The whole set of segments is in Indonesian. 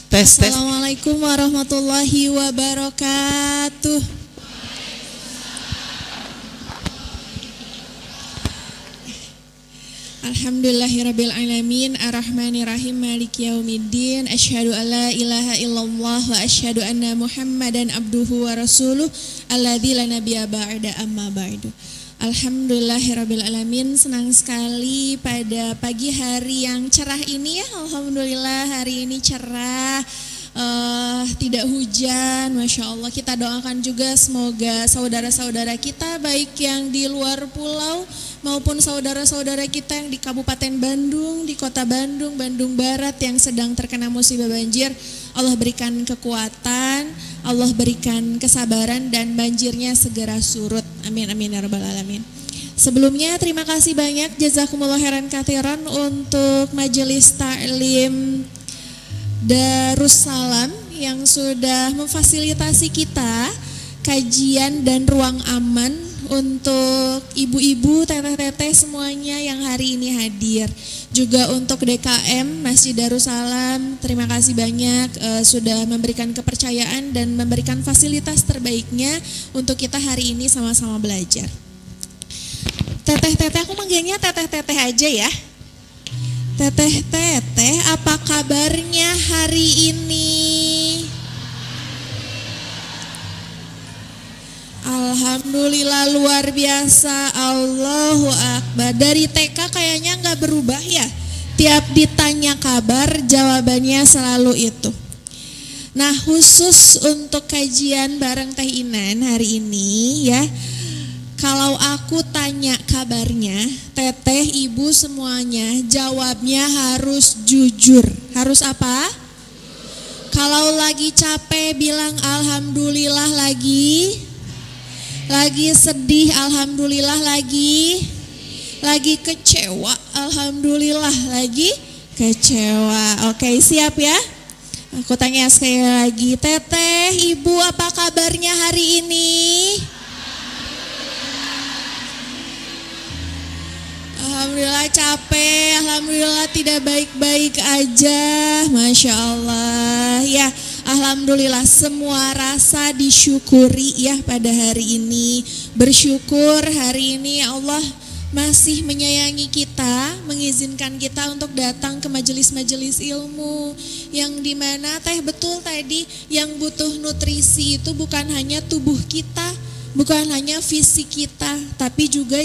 Tes. Assalamualaikum warahmatullahi wabarakatuh. Alhamdulillahirabbil alamin arrahmanirrahim maliki yaumiddin asyhadu alla ilaha illallah wa asyhadu anna muhammadan abduhu wa rasuluh alladzi la nabiyya ba'da amma ba'du. Alhamdulillahirabbil alamin, senang sekali pada pagi hari yang cerah ini ya. Alhamdulillah hari ini cerah, tidak hujan, Masya Allah. Kita doakan juga semoga saudara-saudara kita baik yang di luar pulau maupun saudara-saudara kita yang di Kabupaten Bandung, di Kota Bandung, Bandung Barat yang sedang terkena musibah banjir, Allah berikan kekuatan, Allah berikan kesabaran dan banjirnya segera surut. Amin amin ya rabbal alamin. Sebelumnya terima kasih banyak jazakumullah khairan katsiran untuk Majelis Ta'lim Darussalam yang sudah memfasilitasi kita kajian dan ruang aman untuk ibu-ibu, teteh-teteh semuanya yang hari ini hadir. Juga untuk DKM Masjid Darussalam, terima kasih banyak sudah memberikan kepercayaan dan memberikan fasilitas terbaiknya untuk kita hari ini sama-sama belajar. Teteh-teteh, aku manggilnya teteh-teteh aja ya. Teteh-teteh, apa kabarnya hari ini? Alhamdulillah luar biasa, Allahu Akbar. Dari TK kayaknya gak berubah ya. Tiap ditanya kabar jawabannya selalu itu. Nah khusus untuk kajian bareng Teh Inan hari ini ya, kalau aku tanya kabarnya, teteh, ibu semuanya jawabnya harus jujur. Harus apa? Kalau lagi capek bilang alhamdulillah, lagi sedih alhamdulillah, lagi kecewa alhamdulillah, lagi kecewa. Oke, siap ya? Aku tanya sekali lagi, teteh, ibu apa kabarnya hari ini? Alhamdulillah capek, alhamdulillah tidak baik-baik aja, Masya Allah ya. Alhamdulillah semua rasa disyukuri ya pada hari ini. Bersyukur hari ini Allah masih menyayangi kita, mengizinkan kita untuk datang ke majelis-majelis ilmu yang dimana teh betul tadi yang butuh nutrisi itu bukan hanya tubuh kita, bukan hanya fisik kita, tapi juga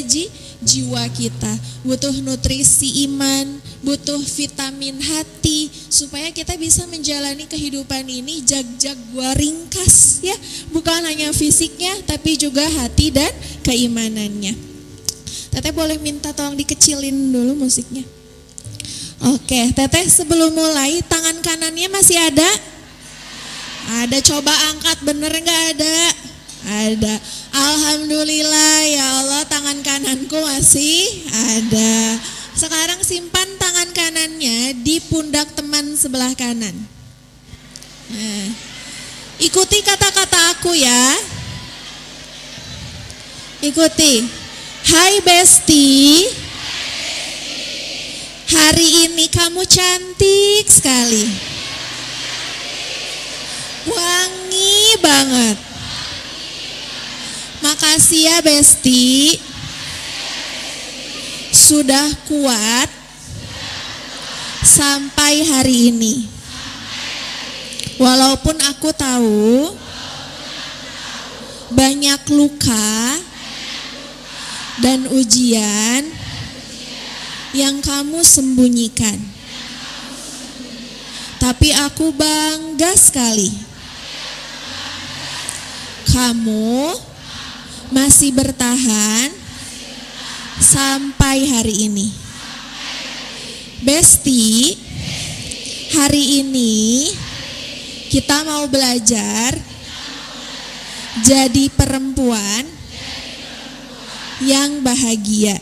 jiwa kita. Butuh nutrisi iman, butuh vitamin hati supaya kita bisa menjalani kehidupan ini jag-jag gua ringkas ya. Bukan hanya fisiknya tapi juga hati dan keimanannya. Teteh boleh minta tolong dikecilin dulu musiknya. Oke, Teteh sebelum mulai tangan kanannya masih ada? Ada, coba angkat, bener gak ada? Ada. Alhamdulillah ya Allah, tangan kananku masih ada. Sekarang simpan tangan kanannya di pundak teman sebelah kanan. Nah, ikuti kata-kata aku ya. Ikuti. Hai Besti, hari ini kamu cantik sekali. Wangi banget. Makasih ya Besti, sudah kuat sampai hari ini. Walaupun aku tahu banyak luka dan ujian yang kamu sembunyikan, tapi aku bangga sekali kamu masih bertahan sampai hari ini. Besti, hari ini kita mau belajar jadi perempuan yang bahagia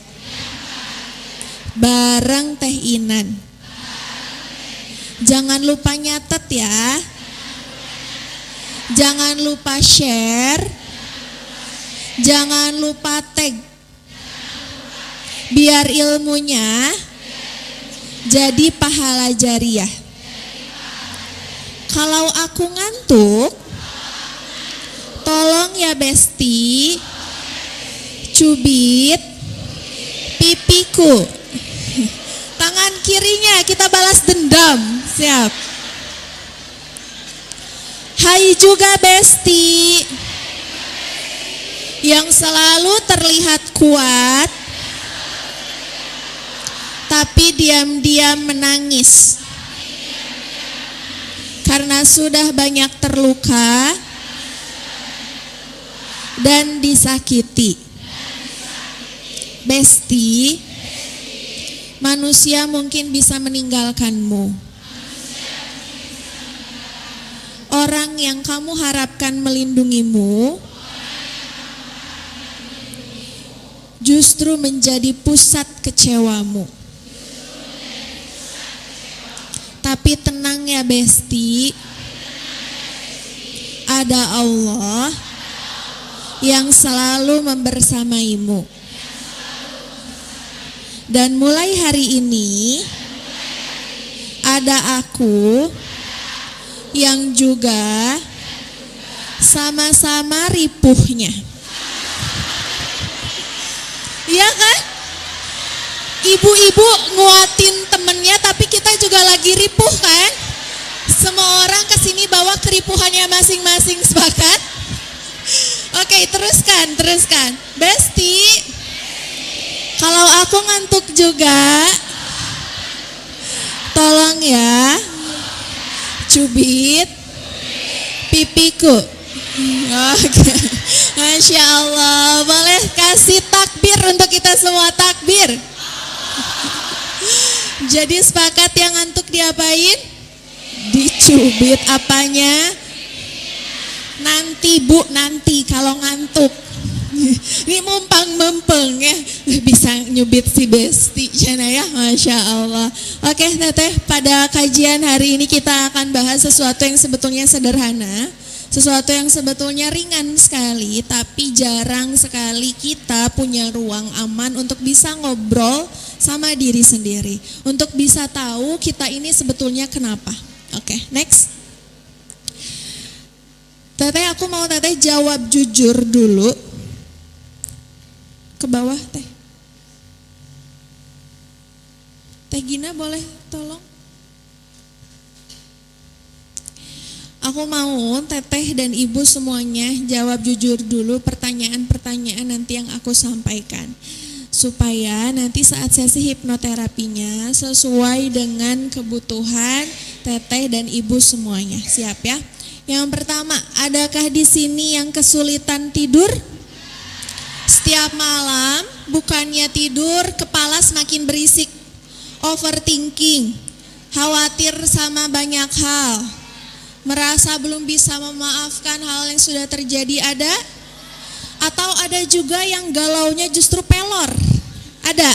bareng Teh Inan. Jangan lupa nyatet ya. Jangan lupa share. Jangan lupa tag. Biar ilmunya jadi pahala jariah. Kalau aku ngantuk, tolong ya Besti, cubit pipiku. Tangan kirinya kita balas dendam. Siap. Hai juga Besti, yang selalu terlihat kuat tapi diam-diam menangis karena sudah banyak terluka dan disakiti. Besti, manusia mungkin bisa meninggalkanmu. Orang yang kamu harapkan melindungimu justru menjadi pusat kecewamu. Tapi tenang ya Besti, ada Allah yang selalu membersamaimu. Dan mulai hari ini ada aku yang juga sama-sama ripuhnya. Iya kan? Ibu-ibu nguatin temennya tapi kita juga lagi ripuh kan? Semua orang kesini bawa keripuhannya masing-masing, sepakat? Oke, teruskan. Besti, kalau aku ngantuk juga, tolong ya, cubit pipiku. Oke. Masya Allah, boleh kasih takbir untuk kita semua, takbir. Jadi sepakat yang ngantuk diapain? Dicubit apanya? Nanti Bu, nanti kalau ngantuk. Ini mumpang-mempeng ya, bisa nyubit si Besti Cina ya, Masya Allah. Oke Teteh, pada kajian hari ini kita akan bahas sesuatu yang sebetulnya sederhana, sesuatu yang sebetulnya ringan sekali, tapi jarang sekali kita punya ruang aman untuk bisa ngobrol sama diri sendiri, untuk bisa tahu kita ini sebetulnya kenapa. Oke, next. Teteh, aku mau Teteh jawab jujur dulu. Ke bawah Teh. Teh Gina boleh tolong? Aku mau Teteh dan Ibu semuanya jawab jujur dulu pertanyaan-pertanyaan nanti yang aku sampaikan, supaya nanti saat sesi hipnoterapinya sesuai dengan kebutuhan Teteh dan Ibu semuanya. Siap ya? Yang pertama, adakah di sini yang kesulitan tidur? Setiap malam bukannya tidur, kepala semakin berisik, overthinking, khawatir sama banyak hal, merasa belum bisa memaafkan hal yang sudah terjadi, ada? Atau ada juga yang galaunya justru pelor? Ada?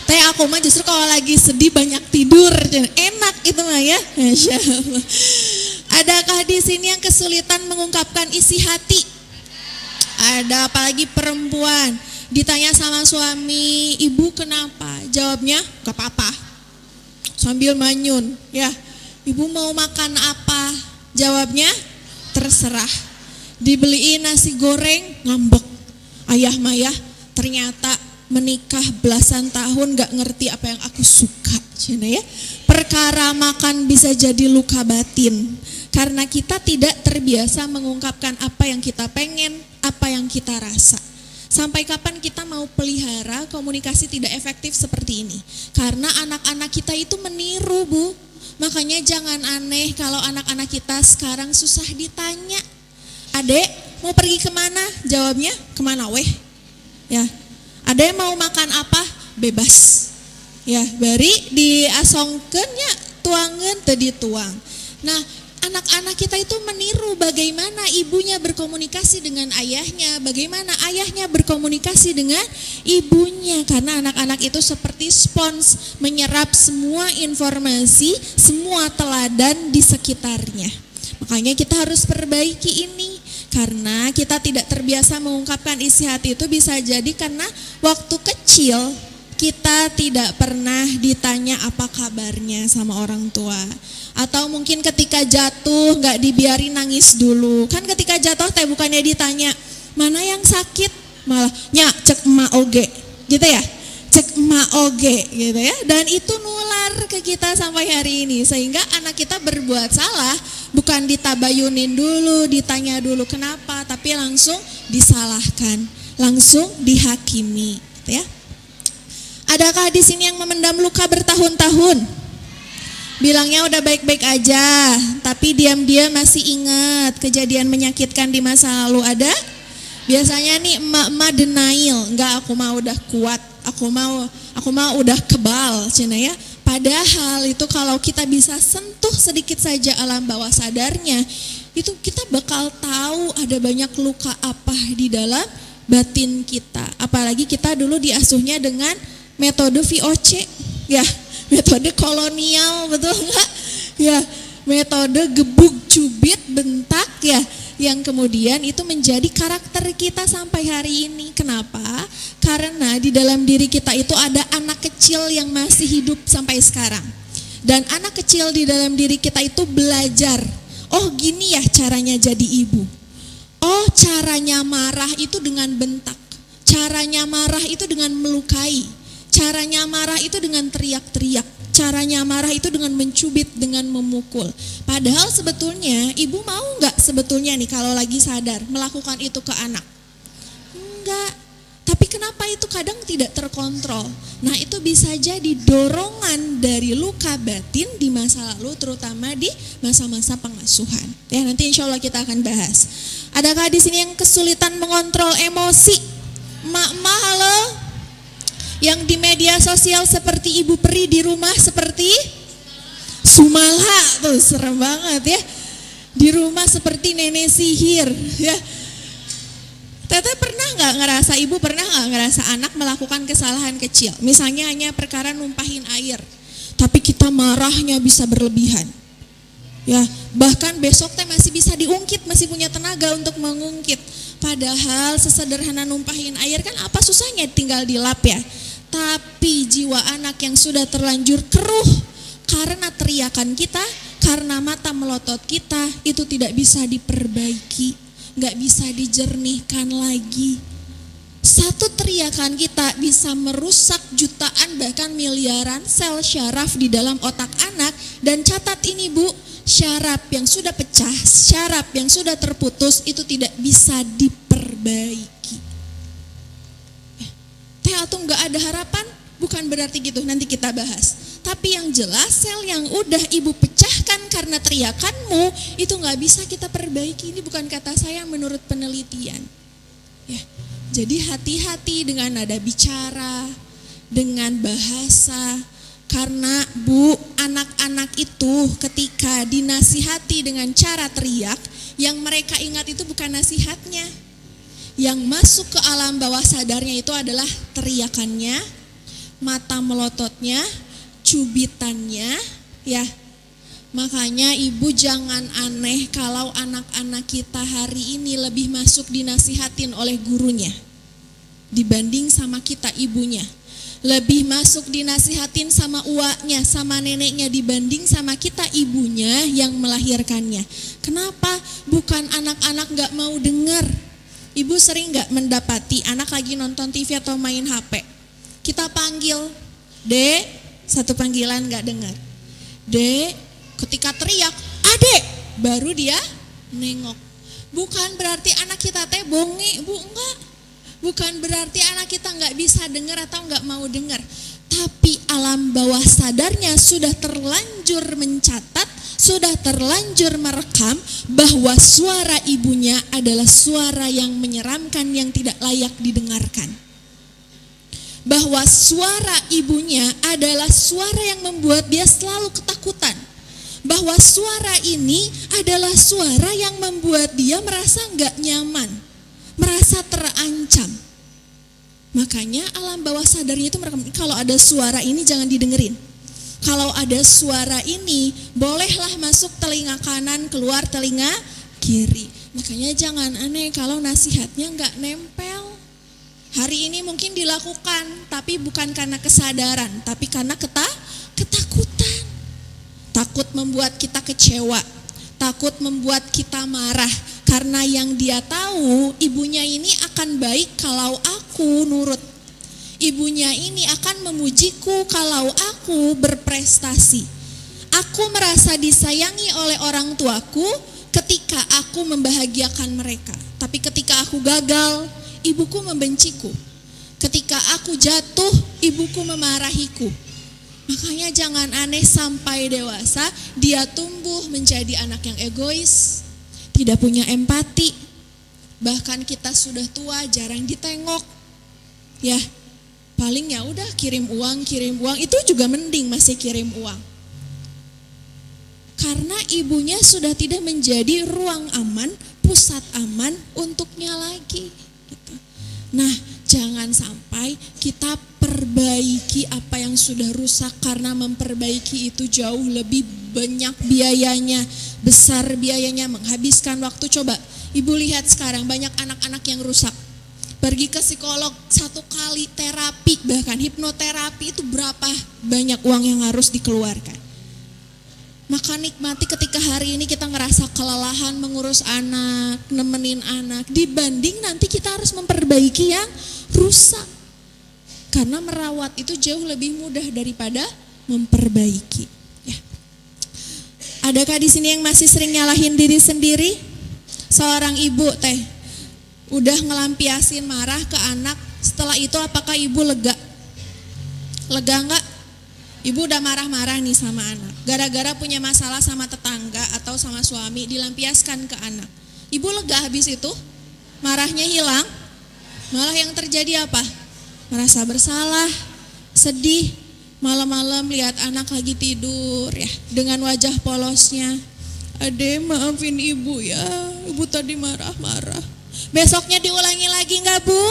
Teh aku mah justru kalau lagi sedih banyak tidur, enak itu mah ya, Masya Allah. Adakah di sini yang kesulitan mengungkapkan isi hati? Ada, apalagi perempuan, ditanya sama suami, ibu kenapa? Jawabnya, gak apa-apa, sambil manyun, ya. Ibu mau makan apa? Jawabnya, terserah. Dibeliin nasi goreng, ngambek. Ayah Maya ternyata menikah belasan tahun gak ngerti apa yang aku suka. Cina ya. Perkara makan bisa jadi luka batin, karena kita tidak terbiasa mengungkapkan apa yang kita pengen, apa yang kita rasa. Sampai kapan kita mau pelihara komunikasi tidak efektif seperti ini? Karena anak-anak kita itu meniru, Bu. Makanya jangan aneh kalau anak-anak kita sekarang susah ditanya. Adek, mau pergi kemana? Jawabnya, kemana weh? Ya. Adek mau makan apa? Bebas. Ya, bari diasongkeunnya tuangeun teu dituang. Nah, anak-anak kita itu meniru bagaimana ibunya berkomunikasi dengan ayahnya, bagaimana ayahnya berkomunikasi dengan ibunya, karena anak-anak itu seperti spons, menyerap semua informasi, semua teladan di sekitarnya. Makanya kita harus perbaiki ini, karena kita tidak terbiasa mengungkapkan isi hati itu bisa jadi karena waktu kecil kita tidak pernah ditanya apa kabarnya sama orang tua. Atau mungkin ketika jatuh gak dibiarin nangis dulu. Kan ketika jatuh teh bukannya ditanya, mana yang sakit? Malah, nyak cek emak oge, gitu ya. Cek emak oge, gitu ya. Dan itu nular ke kita sampai hari ini. Sehingga anak kita berbuat salah, bukan ditabayunin dulu, ditanya dulu kenapa, tapi langsung disalahkan, langsung dihakimi, gitu ya. Adakah di sini yang memendam luka bertahun-tahun? Bilangnya udah baik-baik aja, tapi diam-diam masih ingat kejadian menyakitkan di masa lalu ada? Biasanya nih emak-emak denial, enggak, aku mah udah kuat, aku mah udah kebal, cina ya. Padahal itu kalau kita bisa sentuh sedikit saja alam bawah sadarnya, itu kita bakal tahu ada banyak luka apa di dalam batin kita. Apalagi kita dulu diasuhnya dengan metode VOC, ya. Metode kolonial, betul enggak? Ya, metode gebuk, cubit, bentak ya, yang kemudian itu menjadi karakter kita sampai hari ini. Kenapa? Karena di dalam diri kita itu ada anak kecil yang masih hidup sampai sekarang. Dan anak kecil di dalam diri kita itu belajar, oh gini ya caranya jadi ibu. Oh caranya marah itu dengan bentak. Caranya marah itu dengan melukai. Caranya marah itu dengan teriak-teriak. Caranya marah itu dengan mencubit, dengan memukul. Padahal sebetulnya ibu mau gak sebetulnya nih kalau lagi sadar melakukan itu ke anak? Enggak. Tapi kenapa itu kadang tidak terkontrol? Nah itu bisa jadi dorongan dari luka batin di masa lalu, terutama di masa-masa pengasuhan. Ya nanti insya Allah kita akan bahas. Adakah di sini yang kesulitan mengontrol emosi? Mak-mak halo? Yang di media sosial seperti Ibu Peri, di rumah seperti Sumala, tuh serem banget ya. Di rumah seperti nenek sihir ya. Teteh pernah gak ngerasa, ibu pernah gak ngerasa anak melakukan kesalahan kecil? Misalnya hanya perkara numpahin air, tapi kita marahnya bisa berlebihan. Ya, bahkan besok teh masih bisa diungkit, masih punya tenaga untuk mengungkit. Padahal sesederhana numpahin air kan apa susahnya, tinggal dilap ya. Tapi jiwa anak yang sudah terlanjur keruh karena teriakan kita, karena mata melotot kita, itu tidak bisa diperbaiki, gak bisa dijernihkan lagi. Satu teriakan kita bisa merusak jutaan bahkan miliaran sel syaraf di dalam otak anak. Dan catat ini Bu, syaraf yang sudah pecah, syaraf yang sudah terputus itu tidak bisa diperbaiki. Atau enggak ada harapan, bukan berarti gitu, nanti kita bahas. Tapi yang jelas sel yang udah ibu pecahkan karena teriakanmu itu enggak bisa kita perbaiki. Ini bukan kata saya, menurut penelitian. Ya, jadi hati-hati dengan nada bicara, dengan bahasa. Karena Bu, anak-anak itu ketika dinasihati dengan cara teriak, yang mereka ingat itu bukan nasihatnya. Yang masuk ke alam bawah sadarnya itu adalah teriakannya, mata melototnya, cubitannya, ya. Makanya ibu jangan aneh kalau anak-anak kita hari ini lebih masuk dinasihatin oleh gurunya dibanding sama kita ibunya. Lebih masuk dinasihatin sama uaknya, sama neneknya dibanding sama kita ibunya yang melahirkannya. Kenapa? Bukan anak-anak gak mau dengar. Ibu sering gak mendapati anak lagi nonton TV atau main HP, kita panggil, Dek, satu panggilan gak dengar. Dek, ketika teriak, Adek, baru dia nengok. Bukan berarti anak kita teh bonge, Bu, enggak. Bukan berarti anak kita gak bisa dengar atau gak mau dengar. Tapi alam bawah sadarnya sudah terlanjur mencatat, sudah terlanjur merekam bahwa suara ibunya adalah suara yang menyeramkan, yang tidak layak didengarkan. Bahwa suara ibunya adalah suara yang membuat dia selalu ketakutan. Bahwa suara ini adalah suara yang membuat dia merasa gak nyaman, merasa terancam. Makanya alam bawah sadarnya itu merekam, kalau ada suara ini jangan didengerin. Kalau ada suara ini, bolehlah masuk telinga kanan, keluar telinga kiri. Makanya jangan aneh kalau nasihatnya gak nempel. Hari ini mungkin dilakukan, tapi bukan karena kesadaran, tapi karena ketakutan. Takut membuat kita kecewa, takut membuat kita marah. Karena yang dia tahu, ibunya ini akan baik kalau aku nurut. Ibunya ini akan memujiku kalau aku berprestasi. Aku merasa disayangi oleh orang tuaku ketika aku membahagiakan mereka. Tapi ketika aku gagal, ibuku membenciku. Ketika aku jatuh, ibuku memarahiku. Makanya jangan aneh sampai dewasa dia tumbuh menjadi anak yang egois, tidak punya empati. Bahkan kita sudah tua jarang ditengok. Ya, paling ya udah kirim uang, itu juga mending masih kirim uang. Karena ibunya sudah tidak menjadi ruang aman, pusat aman untuknya lagi gitu. Nah, jangan sampai kita perbaiki apa yang sudah rusak, karena memperbaiki itu jauh lebih banyak biayanya, besar biayanya, menghabiskan waktu. Coba ibu lihat sekarang banyak anak-anak yang rusak. Pergi ke psikolog 1 kali, terapi, bahkan hipnoterapi, itu berapa banyak uang yang harus dikeluarkan. Maka nikmati ketika hari ini kita ngerasa kelelahan mengurus anak, nemenin anak, dibanding nanti kita harus memperbaiki yang rusak. Karena merawat itu jauh lebih mudah daripada memperbaiki. Ya. Adakah di sini yang masih sering nyalahin diri sendiri? Seorang ibu udah ngelampiasin marah ke anak, setelah itu apakah ibu lega? Lega enggak? Ibu udah marah-marah nih sama anak, gara-gara punya masalah sama tetangga atau sama suami, dilampiaskan ke anak. Ibu lega habis itu? Marahnya hilang? Malah yang terjadi apa? Merasa bersalah, sedih, malam-malam lihat anak lagi tidur ya, dengan wajah polosnya. Ade maafin ibu ya, ibu tadi marah-marah. Besoknya diulangi lagi enggak Bu?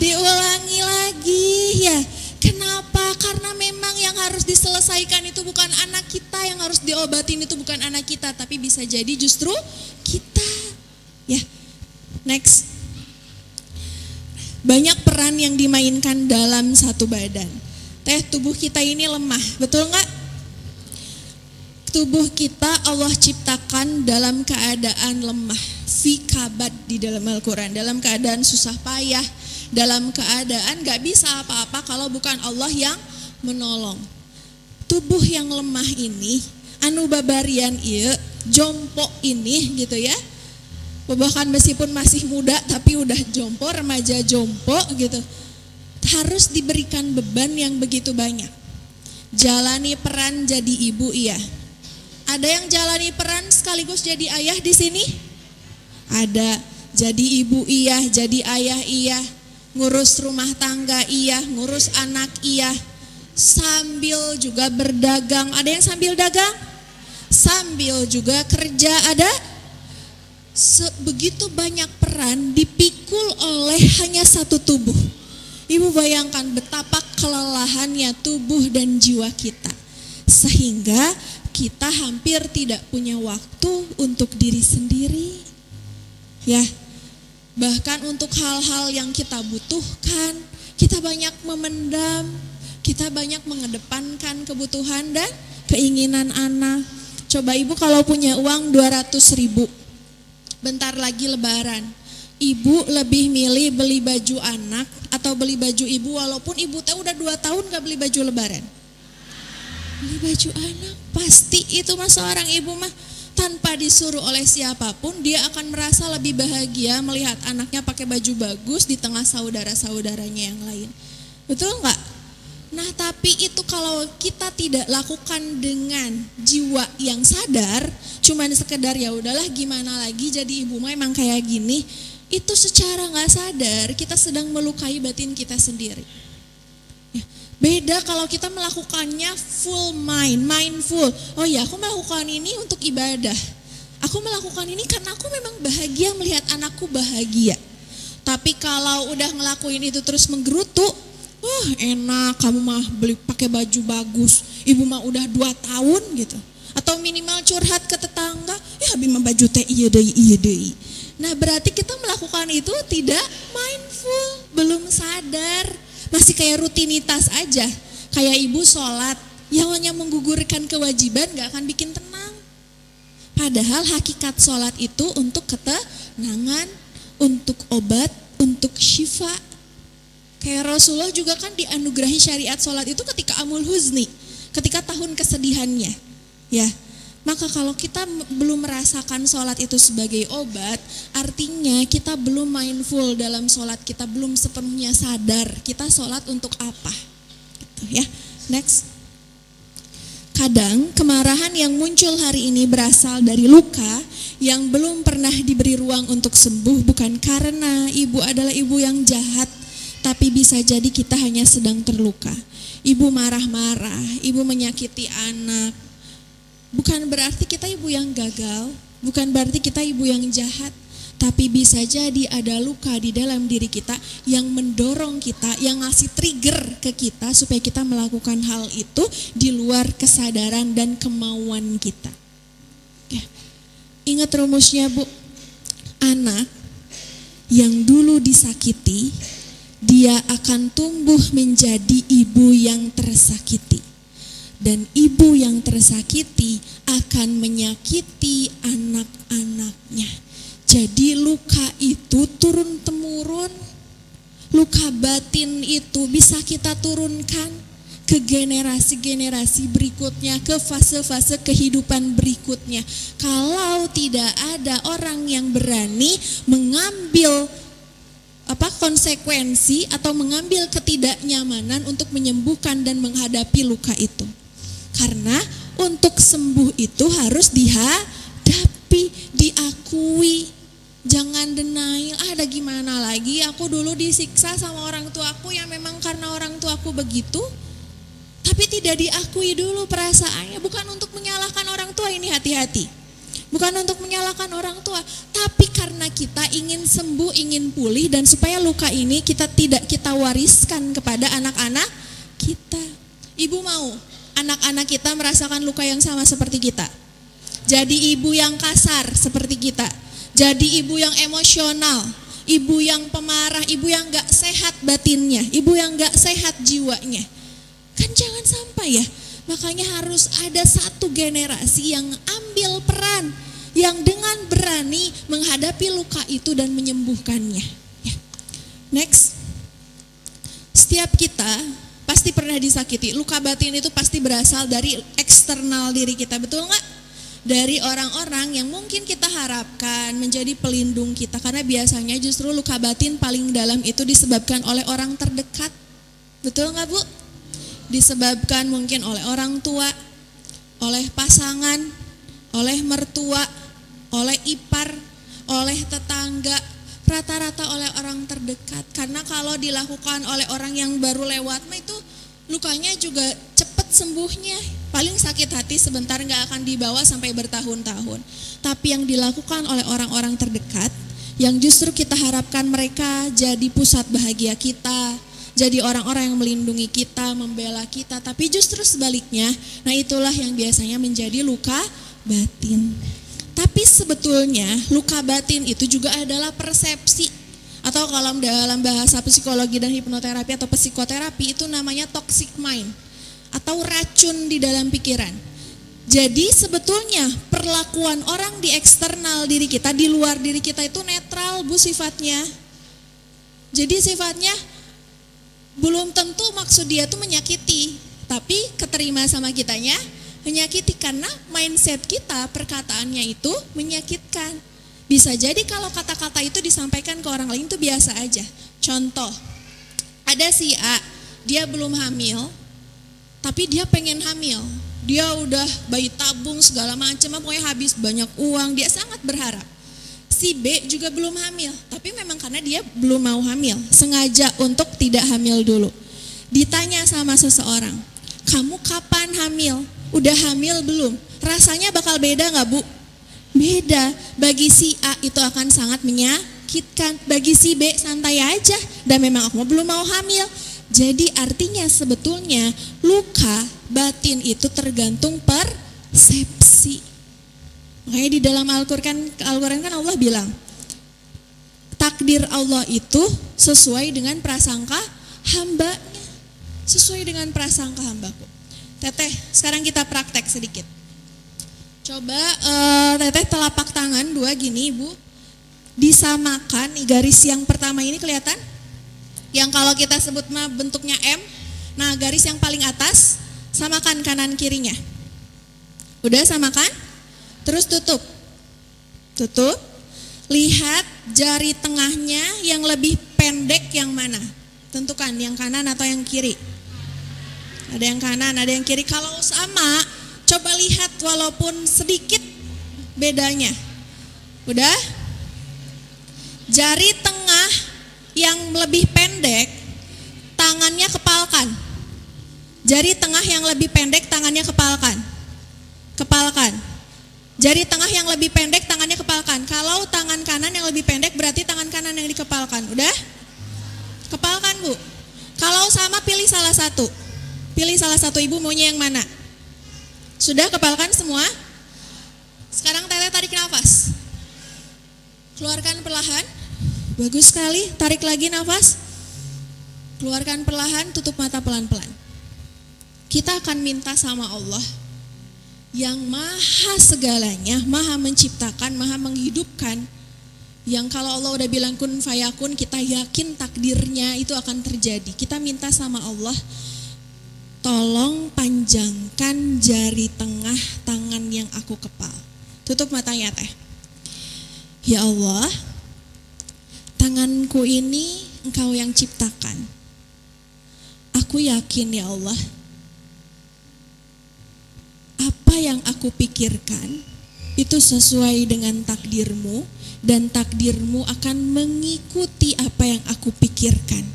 Diulangi lagi ya. Kenapa? Karena memang yang harus diselesaikan itu bukan anak kita, yang harus diobatin itu bukan anak kita, tapi bisa jadi justru kita. Ya, next. Banyak peran yang dimainkan dalam satu badan. Tubuh kita ini lemah, betul nggak? Tubuh kita Allah ciptakan dalam keadaan lemah, fi kabad di dalam Al-Quran, dalam keadaan susah payah, dalam keadaan gak bisa apa-apa kalau bukan Allah yang menolong. Tubuh yang lemah ini, anu babarian ieu, jompo ini gitu ya. Bahkan meskipun masih muda tapi udah jompo, remaja jompo gitu. Harus diberikan beban yang begitu banyak. Jalani peran jadi ibu iya. Ada yang jalani peran sekaligus jadi ayah di sini? Ada. Jadi ibu iya, jadi ayah iya. Ngurus rumah tangga iya, ngurus anak iya, sambil juga berdagang. Ada yang sambil dagang? Sambil juga kerja ada? Begitu banyak peran dipikul oleh hanya satu tubuh. Ibu bayangkan betapa kelelahannya tubuh dan jiwa kita. Sehingga kita hampir tidak punya waktu untuk diri sendiri. Ya. Bahkan untuk hal-hal yang kita butuhkan, kita banyak memendam, kita banyak mengedepankan kebutuhan dan keinginan anak. Coba ibu kalau punya uang 200.000, bentar lagi lebaran, ibu lebih milih beli baju anak atau beli baju ibu, walaupun ibu udah 2 tahun gak beli baju lebaran? Beli baju anak, pasti itu mah seorang ibu mah tanpa disuruh oleh siapapun, dia akan merasa lebih bahagia melihat anaknya pakai baju bagus di tengah saudara-saudaranya yang lain. Betul enggak? Nah, tapi itu kalau kita tidak lakukan dengan jiwa yang sadar, cuman sekedar ya udahlah gimana lagi jadi ibu mah emang kayak gini, itu secara enggak sadar kita sedang melukai batin kita sendiri. Beda kalau kita melakukannya full mindful. Oh ya, aku melakukan ini untuk ibadah. Aku melakukan ini karena aku memang bahagia melihat anakku bahagia. Tapi kalau udah ngelakuin itu terus menggerutu, enak kamu mah beli pakai baju bagus, ibu mah udah 2 tahun gitu. Atau minimal curhat ke tetangga, ya habis mah baju teh iya deui. Nah berarti kita melakukan itu tidak mindful, belum sadar. Masih kayak rutinitas aja. Kayak ibu sholat, yang hanya menggugurkan kewajiban gak akan bikin tenang. Padahal hakikat sholat itu untuk ketenangan, untuk obat, untuk syifa. Kayak Rasulullah juga kan dianugerahi syariat sholat itu ketika amul huzni, ketika tahun kesedihannya. Ya, maka kalau kita belum merasakan sholat itu sebagai obat, artinya kita belum mindful dalam sholat, kita belum sepenuhnya sadar kita sholat untuk apa. Gitu ya. Next. Kadang kemarahan yang muncul hari ini berasal dari luka yang belum pernah diberi ruang untuk sembuh, bukan karena ibu adalah ibu yang jahat, tapi bisa jadi kita hanya sedang terluka. Ibu marah-marah, ibu menyakiti anak. Bukan berarti kita ibu yang gagal, bukan berarti kita ibu yang jahat, tapi bisa jadi ada luka di dalam diri kita yang mendorong kita, yang ngasih trigger ke kita supaya kita melakukan hal itu di luar kesadaran dan kemauan kita. Ya. Ingat rumusnya Bu, anak yang dulu disakiti, dia akan tumbuh menjadi ibu yang tersakiti. Dan ibu yang tersakiti akan menyakiti anak-anaknya. Jadi luka itu turun-temurun, luka batin itu bisa kita turunkan ke generasi-generasi berikutnya, ke fase-fase kehidupan berikutnya. Kalau tidak ada orang yang berani mengambil konsekuensi atau mengambil ketidaknyamanan untuk menyembuhkan dan menghadapi luka itu. Karena untuk sembuh itu harus dihadapi, diakui. Jangan denial, ada gimana lagi, aku dulu disiksa sama orang tuaku yang memang karena orang tuaku begitu. Tapi tidak diakui dulu perasaannya, bukan untuk menyalahkan orang tua, ini hati-hati. Bukan untuk menyalahkan orang tua, tapi karena kita ingin sembuh, ingin pulih, dan supaya luka ini tidak kita wariskan kepada anak-anak kita. Ibu mau anak-anak kita merasakan luka yang sama seperti kita. Jadi ibu yang kasar seperti kita. Jadi ibu yang emosional, ibu yang pemarah, ibu yang gak sehat batinnya, ibu yang gak sehat jiwanya. Kan jangan sampai ya. Makanya harus ada satu generasi yang ambil peran, yang dengan berani menghadapi luka itu dan menyembuhkannya. Ya. Next. Setiap kita pasti pernah disakiti. Luka batin itu pasti berasal dari eksternal diri kita, betul gak? Dari orang-orang yang mungkin kita harapkan menjadi pelindung kita. Karena biasanya justru luka batin paling dalam itu disebabkan oleh orang terdekat. Betul gak Bu? Disebabkan mungkin oleh orang tua, oleh pasangan, oleh mertua, oleh ipar, oleh tetangga. Rata-rata oleh orang terdekat. Karena kalau dilakukan oleh orang yang baru lewat itu lukanya juga cepat sembuhnya. Paling sakit hati sebentar, gak akan dibawa sampai bertahun-tahun. Tapi yang dilakukan oleh orang-orang terdekat, yang justru kita harapkan mereka jadi pusat bahagia kita, jadi orang-orang yang melindungi kita, membela kita. Tapi justru sebaliknya, nah itulah yang biasanya menjadi luka batin. Tapi sebetulnya luka batin itu juga adalah persepsi. Atau kalau dalam bahasa psikologi dan hipnoterapi atau psikoterapi itu namanya toxic mind. Atau racun di dalam pikiran. Jadi sebetulnya perlakuan orang di eksternal diri kita, di luar diri kita itu netral Bu sifatnya. Jadi sifatnya belum tentu maksud dia tuh menyakiti, tapi keterima sama kitanya menyakiti karena mindset kita, perkataannya itu menyakitkan. Bisa jadi kalau kata-kata itu disampaikan ke orang lain itu biasa aja. Contoh, ada si A, dia belum hamil, tapi dia pengen hamil. Dia udah bayi tabung segala macam, pokoknya habis banyak uang, dia sangat berharap. Si B juga belum hamil, tapi memang karena dia belum mau hamil, sengaja untuk tidak hamil dulu. Ditanya sama seseorang, kamu kapan hamil? Udah hamil belum? Rasanya bakal beda gak Bu? Beda. Bagi si A itu akan sangat menyakitkan, bagi si B santai aja, dan memang aku belum mau hamil. Jadi artinya sebetulnya luka batin itu tergantung persepsi. Makanya di dalam Al-Quran kan Allah bilang, takdir Allah itu sesuai dengan prasangka hambanya. Sesuai dengan prasangka hambaku. Teteh, sekarang kita praktek sedikit. Coba teteh telapak tangan dua gini ibu. Disamakan, garis yang pertama ini kelihatan? Yang kalau kita sebut mah bentuknya M. Nah garis yang paling atas, samakan kanan kirinya. Udah samakan? Terus tutup. Tutup. Lihat jari tengahnya yang lebih pendek yang mana? Tentukan yang kanan atau yang kiri. Ada yang kanan, ada yang kiri. Kalau sama, coba lihat walaupun sedikit bedanya. Udah? Jari tengah yang lebih pendek, tangannya kepalkan. Jari tengah yang lebih pendek, tangannya kepalkan. Kepalkan. Jari tengah yang lebih pendek, tangannya kepalkan. Kalau tangan kanan yang lebih pendek, berarti tangan kanan yang dikepalkan. Udah? Kepalkan bu. Kalau sama pilih salah satu. Pilih salah satu, ibu maunya yang mana? Sudah kepalkan semua? Sekarang teteh tarik nafas. Keluarkan perlahan. Bagus sekali. Tarik lagi nafas. Keluarkan perlahan, tutup mata pelan-pelan. Kita akan minta sama Allah yang maha segalanya, maha menciptakan, maha menghidupkan. Yang kalau Allah udah bilang kun fayakun, kita yakin takdirnya itu akan terjadi. Kita minta sama Allah, tolong panjangkan jari tengah tangan yang aku kepal. Tutup matanya teh. Ya Allah, tanganku ini Engkau yang ciptakan. Aku yakin ya Allah, apa yang aku pikirkan itu sesuai dengan takdir-Mu, dan takdir-Mu akan mengikuti apa yang aku pikirkan.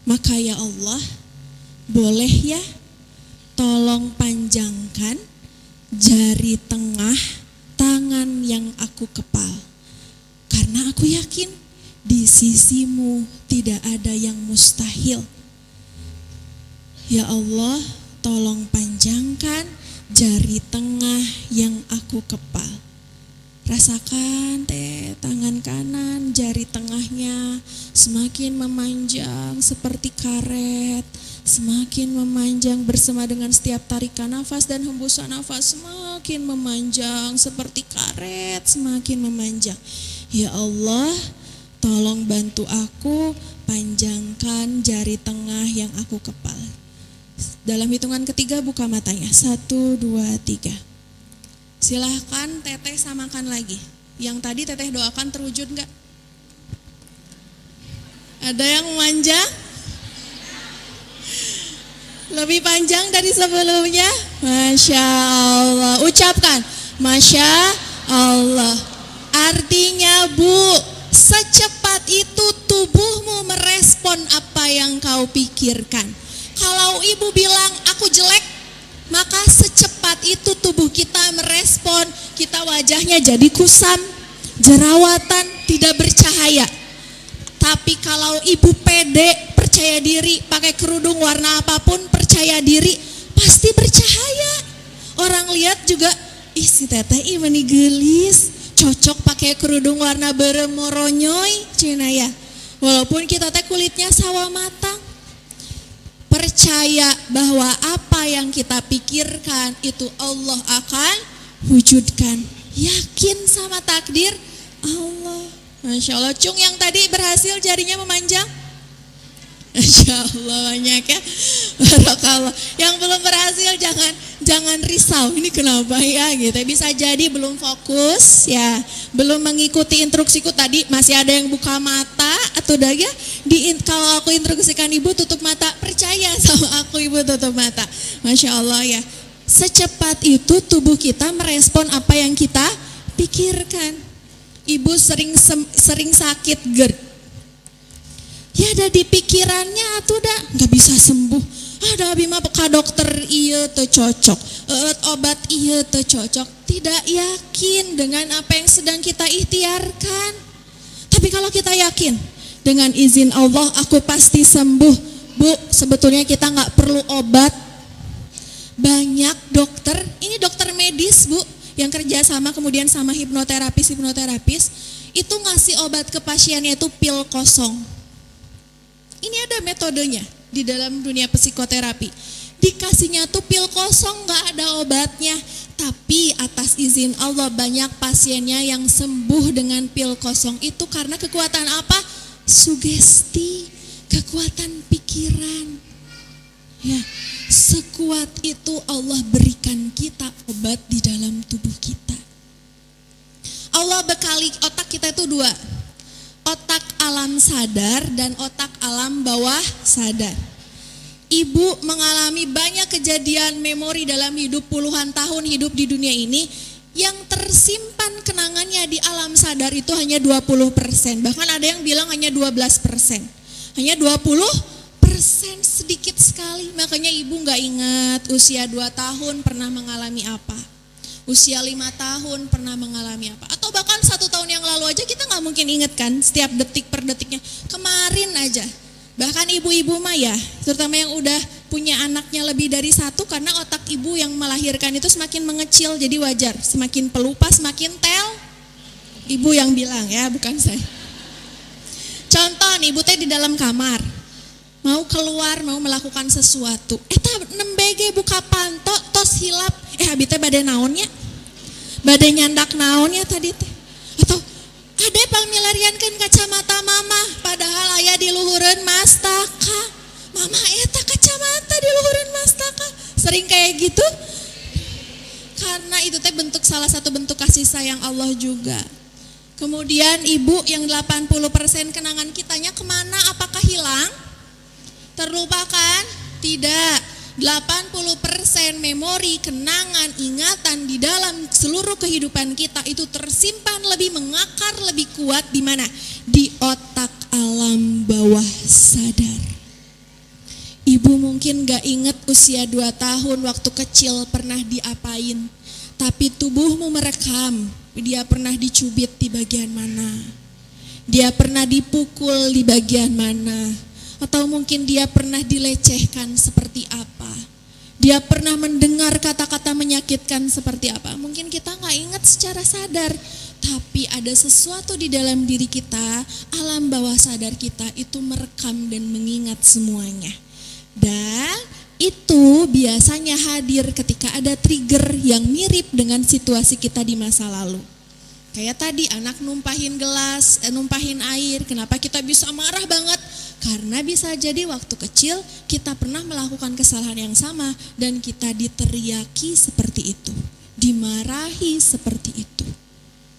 Maka ya Allah, boleh ya tolong panjangkan jari tengah tangan yang aku kepal. Karena aku yakin di sisi-Mu tidak ada yang mustahil. Ya Allah, tolong panjangkan jari tengah yang aku kepal. Rasakan teh tangan kanan, jari tengahnya semakin memanjang seperti karet. Semakin memanjang bersama dengan setiap tarikan nafas dan hembusan nafas, semakin memanjang seperti karet, semakin memanjang. Ya Allah, tolong bantu aku panjangkan jari tengah yang aku kepal. Dalam hitungan ketiga buka matanya. 1, 2, 3. Silahkan teteh samakan lagi. Yang tadi teteh doakan terwujud enggak? Ada yang memanjang? Lebih panjang dari sebelumnya? Masya Allah. Ucapkan Masya Allah. Artinya bu, secepat itu tubuhmu merespon apa yang kau pikirkan. Kalau ibu bilang aku jelek, maka secepat itu tubuh kita merespon. Kita wajahnya jadi kusam, jerawatan, tidak bercahaya. Tapi kalau ibu pede, percaya diri, pakai kerudung warna apapun, percaya diri, pasti bercahaya. Orang lihat juga, ih si teteh ini gelis, cocok pakai kerudung warna beremoronyoy, cina ya. Walaupun kita teh kulitnya sawo matang. Percaya bahwa apa yang kita pikirkan itu Allah akan wujudkan. Yakin sama takdir Allah. Masya Allah, Cung yang tadi berhasil jarinya memanjang? Masya Allah banyak ya. Barakallah. Yang belum berhasil jangan risau. Ini kenapa ya gitu. Bisa jadi belum fokus ya, belum mengikuti instruksiku tadi, masih ada yang buka mata atau ya kalau aku instruksikan ibu tutup mata, percaya sama aku ibu tutup mata. Masya Allah ya. Secepat itu tubuh kita merespon apa yang kita pikirkan. Ibu sering sakit GERD. Ya ada di pikirannya atuh dah nggak bisa sembuh. Ada abi mah ka dokter ieu teu cocok. Obat ieu teu cocok. Tidak yakin dengan apa yang sedang kita ikhtiarkan. Tapi kalau kita yakin dengan izin Allah aku pasti sembuh. Bu, sebetulnya kita nggak perlu obat. Banyak dokter, ini dokter medis bu, yang kerja sama kemudian sama hipnoterapis, itu ngasih obat ke pasiennya itu pil kosong. Ini ada metodenya di dalam dunia psikoterapi. Dikasihnya tuh pil kosong, gak ada obatnya. Tapi atas izin Allah banyak pasiennya yang sembuh dengan pil kosong. Itu karena kekuatan apa? Sugesti, kekuatan pikiran. Ya, sekuat itu Allah berikan kita obat di dalam tubuh kita. Allah bekali otak kita itu dua. Otak alam sadar dan otak alam bawah sadar. Ibu mengalami banyak kejadian memori dalam hidup, puluhan tahun hidup di dunia ini, yang tersimpan kenangannya di alam sadar itu hanya 20%. Bahkan ada yang bilang hanya 12%. Hanya 20%, sedikit sekali. Makanya ibu gak ingat usia 2 tahun pernah mengalami apa. Usia 5 tahun pernah mengalami apa. Atau bahkan 1 tahun yang lalu aja kita gak mungkin ingat kan, setiap detik per detiknya. Kemarin aja. Bahkan ibu-ibu mah ya, terutama yang udah punya anaknya lebih dari 1, karena otak ibu yang melahirkan itu semakin mengecil, jadi wajar. Semakin pelupa, semakin ibu yang bilang ya, bukan saya. Contoh nih, ibu teh di dalam kamar, mau keluar, mau melakukan sesuatu. Nembege buka panto, tos hilap, abi teh bade naonnya? Bade nyandak naonnya tadi teh? Atau ade pamilariankeun kacamata mama, padahal aya di luhureun mastaka. Mama eta kacamata di luhureun mastaka. Sering kayak gitu? Karena itu teh bentuk, salah satu bentuk kasih sayang Allah juga. Kemudian ibu yang 80% kenangan kitanya kemana? Apakah hilang? Terlupakan? Tidak. 80% memori, kenangan, ingatan di dalam seluruh kehidupan kita itu tersimpan, lebih mengakar, lebih kuat di mana? Di otak alam bawah sadar. Ibu mungkin gak inget usia 2 tahun waktu kecil pernah diapain, tapi tubuhmu merekam, dia pernah dicubit di bagian mana, dia pernah dipukul di bagian mana, atau mungkin dia pernah dilecehkan seperti apa, dia pernah mendengar kata-kata menyakitkan seperti apa. Mungkin kita gak ingat secara sadar, tapi ada sesuatu di dalam diri kita, alam bawah sadar kita itu merekam dan mengingat semuanya. Dan itu biasanya hadir ketika ada trigger yang mirip dengan situasi kita di masa lalu. Kayak tadi anak numpahin gelas, numpahin air, kenapa kita bisa marah banget? Karena bisa jadi waktu kecil kita pernah melakukan kesalahan yang sama dan kita diteriaki seperti itu, dimarahi seperti itu.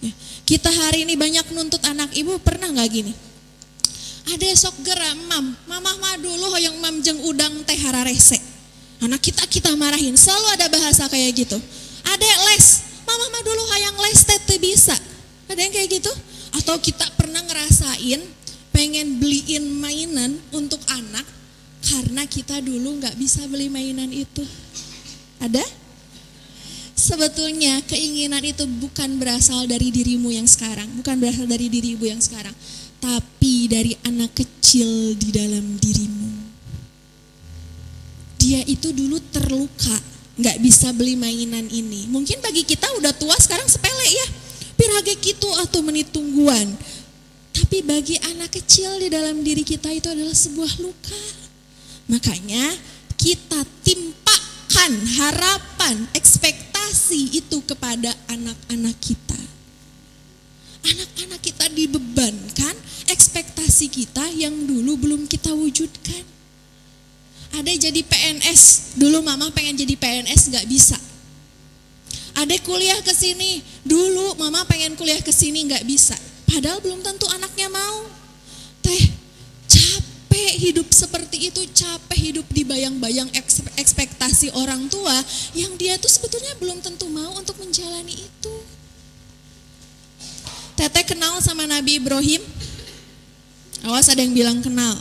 Ya, kita hari ini banyak nuntut anak. Ibu pernah gak gini? Ade sok geura mam, mamah mah dulu hoyong mam jeung udang teh hararese. Anak kita marahin, selalu ada bahasa kayak gitu. Ade les, mamah mah dulu hayang les teh bisa. Ada yang kayak gitu? Atau kita pernah ngerasain pengen beliin mainan untuk anak karena kita dulu gak bisa beli mainan itu. Ada? Sebetulnya keinginan itu bukan berasal dari dirimu yang sekarang, bukan berasal dari diri ibu yang sekarang, tapi dari anak kecil di dalam dirimu. Dia itu dulu terluka, gak bisa beli mainan ini. Mungkin bagi kita udah tua sekarang sepele ya, pirage kitu atau menit tungguan. Tapi bagi anak kecil di dalam diri kita itu adalah sebuah luka. Makanya kita timpakan harapan, ekspektasi itu kepada anak-anak kita. Anak-anak kita dibebankan ekspektasi kita yang dulu belum kita wujudkan. Ada jadi PNS, dulu mama pengen jadi PNS gak bisa. Ada kuliah ke sini, dulu mama pengen kuliah ke sini gak bisa. Padahal belum tentu anaknya mau. Capek hidup seperti itu, capek hidup di bayang-bayang ekspektasi orang tua yang dia tuh sebetulnya belum tentu mau untuk menjalani itu. Teteh kenal sama Nabi Ibrahim? Awas ada yang bilang kenal.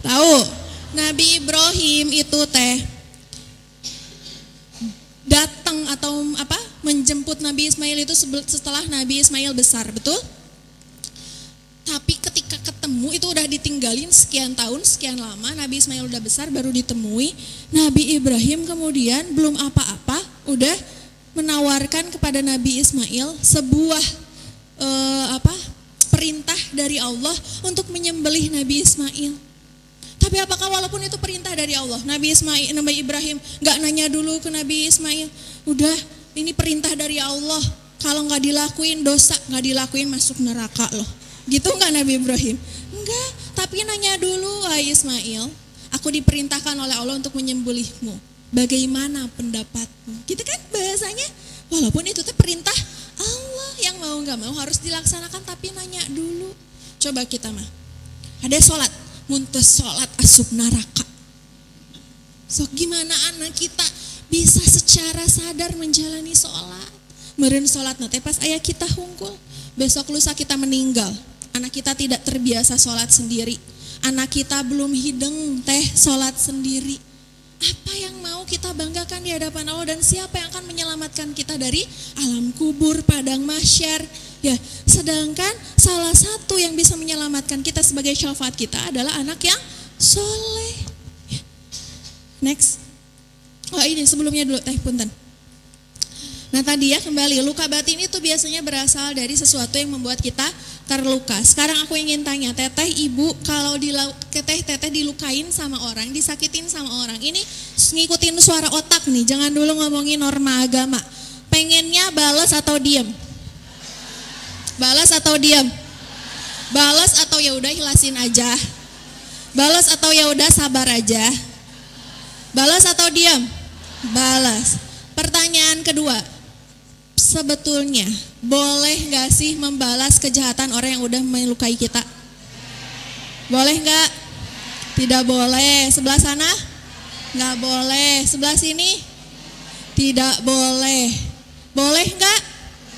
Tahu, Nabi Ibrahim itu datang atau menjemput Nabi Ismail itu setelah Nabi Ismail besar, betul? Tapi ketika ketemu itu udah ditinggalin sekian tahun, sekian lama, Nabi Ismail udah besar baru ditemui. Nabi Ibrahim kemudian belum apa-apa udah menawarkan kepada Nabi Ismail sebuah perintah dari Allah untuk menyembelih Nabi Ismail. Tapi apakah walaupun itu perintah dari Allah, Nabi Ibrahim nggak nanya dulu ke Nabi Ismail, udah ini perintah dari Allah, kalau nggak dilakuin dosa, nggak dilakuin masuk neraka loh. Gitu nggak Nabi Ibrahim? Enggak, tapi nanya dulu, wahai Ismail, aku diperintahkan oleh Allah untuk menyembelihmu. Bagaimana pendapatmu? Gitu kan bahasanya, walaupun itu tuh perintah Allah, yang mau nggak mau harus dilaksanakan, tapi nanya dulu. Coba kita mah, ada sholat, muntes sholat asup neraka. So gimana anak kita bisa secara sadar menjalani sholat? Meureun sholat nanti pas ayah kita hungkul, besok lusa kita meninggal, anak kita tidak terbiasa sholat sendiri, anak kita belum hideng teh sholat sendiri. Apa yang mau kita banggakan di hadapan Allah, dan siapa yang akan menyelamatkan kita dari alam kubur, padang mahsyar? Ya, sedangkan salah satu yang bisa menyelamatkan kita sebagai syafaat kita adalah anak yang soleh. Ya. Next. Oh ini sebelumnya dulu teh punten. Nah tadi ya kembali, luka batin itu biasanya berasal dari sesuatu yang membuat kita terluka. Sekarang aku ingin tanya, teteh ibu kalau teteh dilukain sama orang, disakitin sama orang, ini ngikutin suara otak nih, jangan dulu ngomongin norma agama. Pengennya balas atau diam? Balas atau diam? Balas atau ya udah hilasin aja? Balas atau ya udah sabar aja? Balas atau diam? Balas. Pertanyaan kedua, sebetulnya boleh gak sih membalas kejahatan orang yang udah melukai kita? Boleh gak? Tidak boleh. Sebelah sana? Gak boleh. Sebelah sini? Tidak boleh. Boleh gak?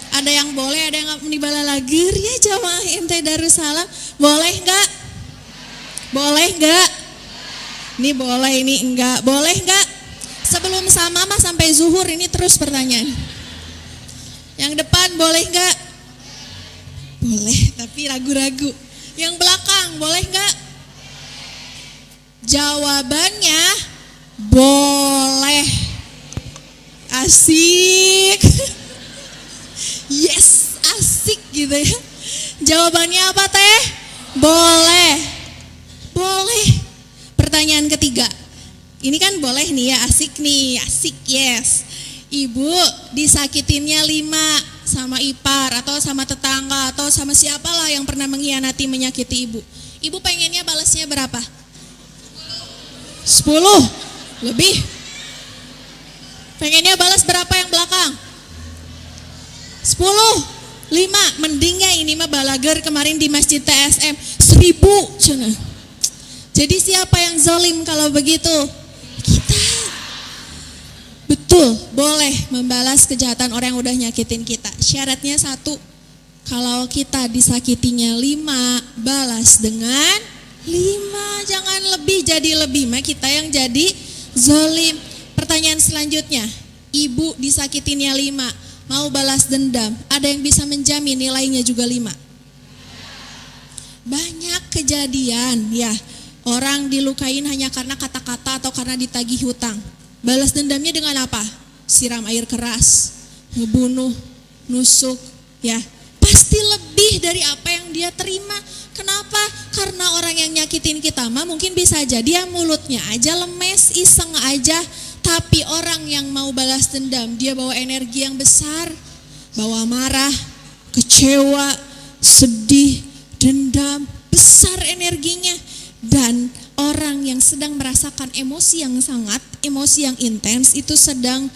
Ada yang boleh, ada yang gak menibala lagi ya jamaah ente Darussalam. Boleh gak? Boleh gak? Ini boleh, ini enggak. Boleh gak? Sebelum sama mah sampai zuhur ini terus pertanyaan. Yang depan boleh nggak? Boleh, tapi ragu-ragu. Yang belakang boleh nggak? Jawabannya boleh. Asik. Yes, asik gitu ya. Jawabannya apa teh? Boleh. Boleh. Pertanyaan ketiga. Ini kan boleh nih ya, asik nih, asik yes. Ibu disakitinnya 5 sama ipar atau sama tetangga atau sama siapalah yang pernah mengkhianati, menyakiti ibu. Ibu pengennya balasnya berapa? 10 lebih. Pengennya balas berapa yang belakang? 10, 5. Mendingnya ini mah balager kemarin di Masjid TSM 1000 cenah. Jadi siapa yang zalim kalau begitu? Kita. Betul, boleh membalas kejahatan orang yang udah nyakitin kita. Syaratnya 1, kalau kita disakitinya 5, balas dengan 5. Jangan lebih, jadi lebih mah kita yang jadi zalim. Pertanyaan selanjutnya, ibu disakitinnya 5, mau balas dendam, ada yang bisa menjamin nilainya juga 5? Banyak kejadian ya, orang dilukain hanya karena kata-kata atau karena ditagih hutang. Balas dendamnya dengan apa? Siram air keras, ngebunuh, nusuk, ya. Pasti lebih dari apa yang dia terima. Kenapa? Karena orang yang nyakitin kita mah mungkin bisa aja dia mulutnya aja lemes, iseng aja. Tapi orang yang mau balas dendam, dia bawa energi yang besar, bawa marah, kecewa, sedih, dendam, besar energinya. Dan orang yang sedang merasakan emosi yang sangat, emosi yang intens itu sedang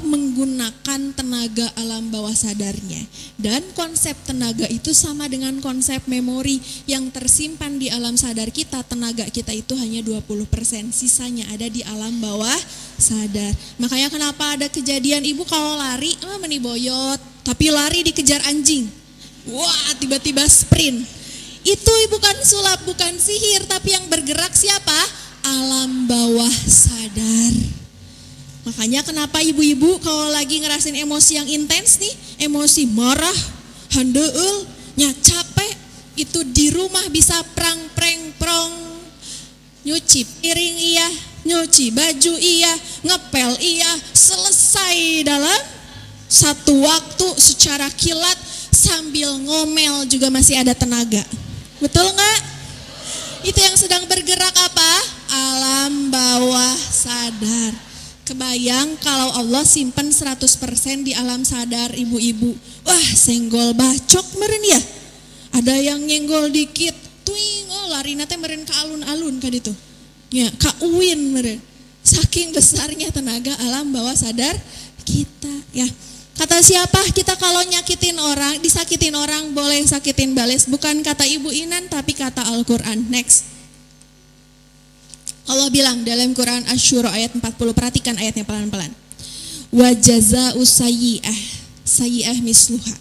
menggunakan tenaga alam bawah sadarnya. Dan konsep tenaga itu sama dengan konsep memori yang tersimpan di alam sadar kita. Tenaga kita itu hanya 20%, sisanya ada di alam bawah sadar. Makanya kenapa ada kejadian ibu kalau lari meniboyot, tapi lari dikejar anjing. Wah, tiba-tiba sprint. Itu bukan sulap, bukan sihir, tapi yang bergerak siapa? Alam bawah sadar. Makanya kenapa ibu-ibu kalau lagi ngerasain emosi yang intens nih, emosi marah, handeul, capek, itu di rumah bisa prang-preng-prong. Nyuci piring iya, nyuci baju iya, ngepel iya, selesai dalam satu waktu secara kilat. sambil ngomel juga masih ada tenaga. Betul nggak? Itu yang sedang bergerak apa? Alam bawah sadar. Kebayang kalau Allah simpen 100% di alam sadar ibu-ibu. Wah, senggol bacok meren ya. Ada yang nyenggol dikit, tuing, oh larina teh meren ke alun-alun kan itu. Ya, ka uwin meren. Saking besarnya tenaga alam bawah sadar kita, ya. Kata siapa? Kita kalau nyakitin orang, disakitin orang boleh sakitin bales. Bukan kata Ibu Inan tapi kata Al-Qur'an. Next. Allah bilang dalam Quran Asy-Syura ayat 40, perhatikan ayatnya pelan-pelan. Wa jazaa'us sayyi'ah misluha.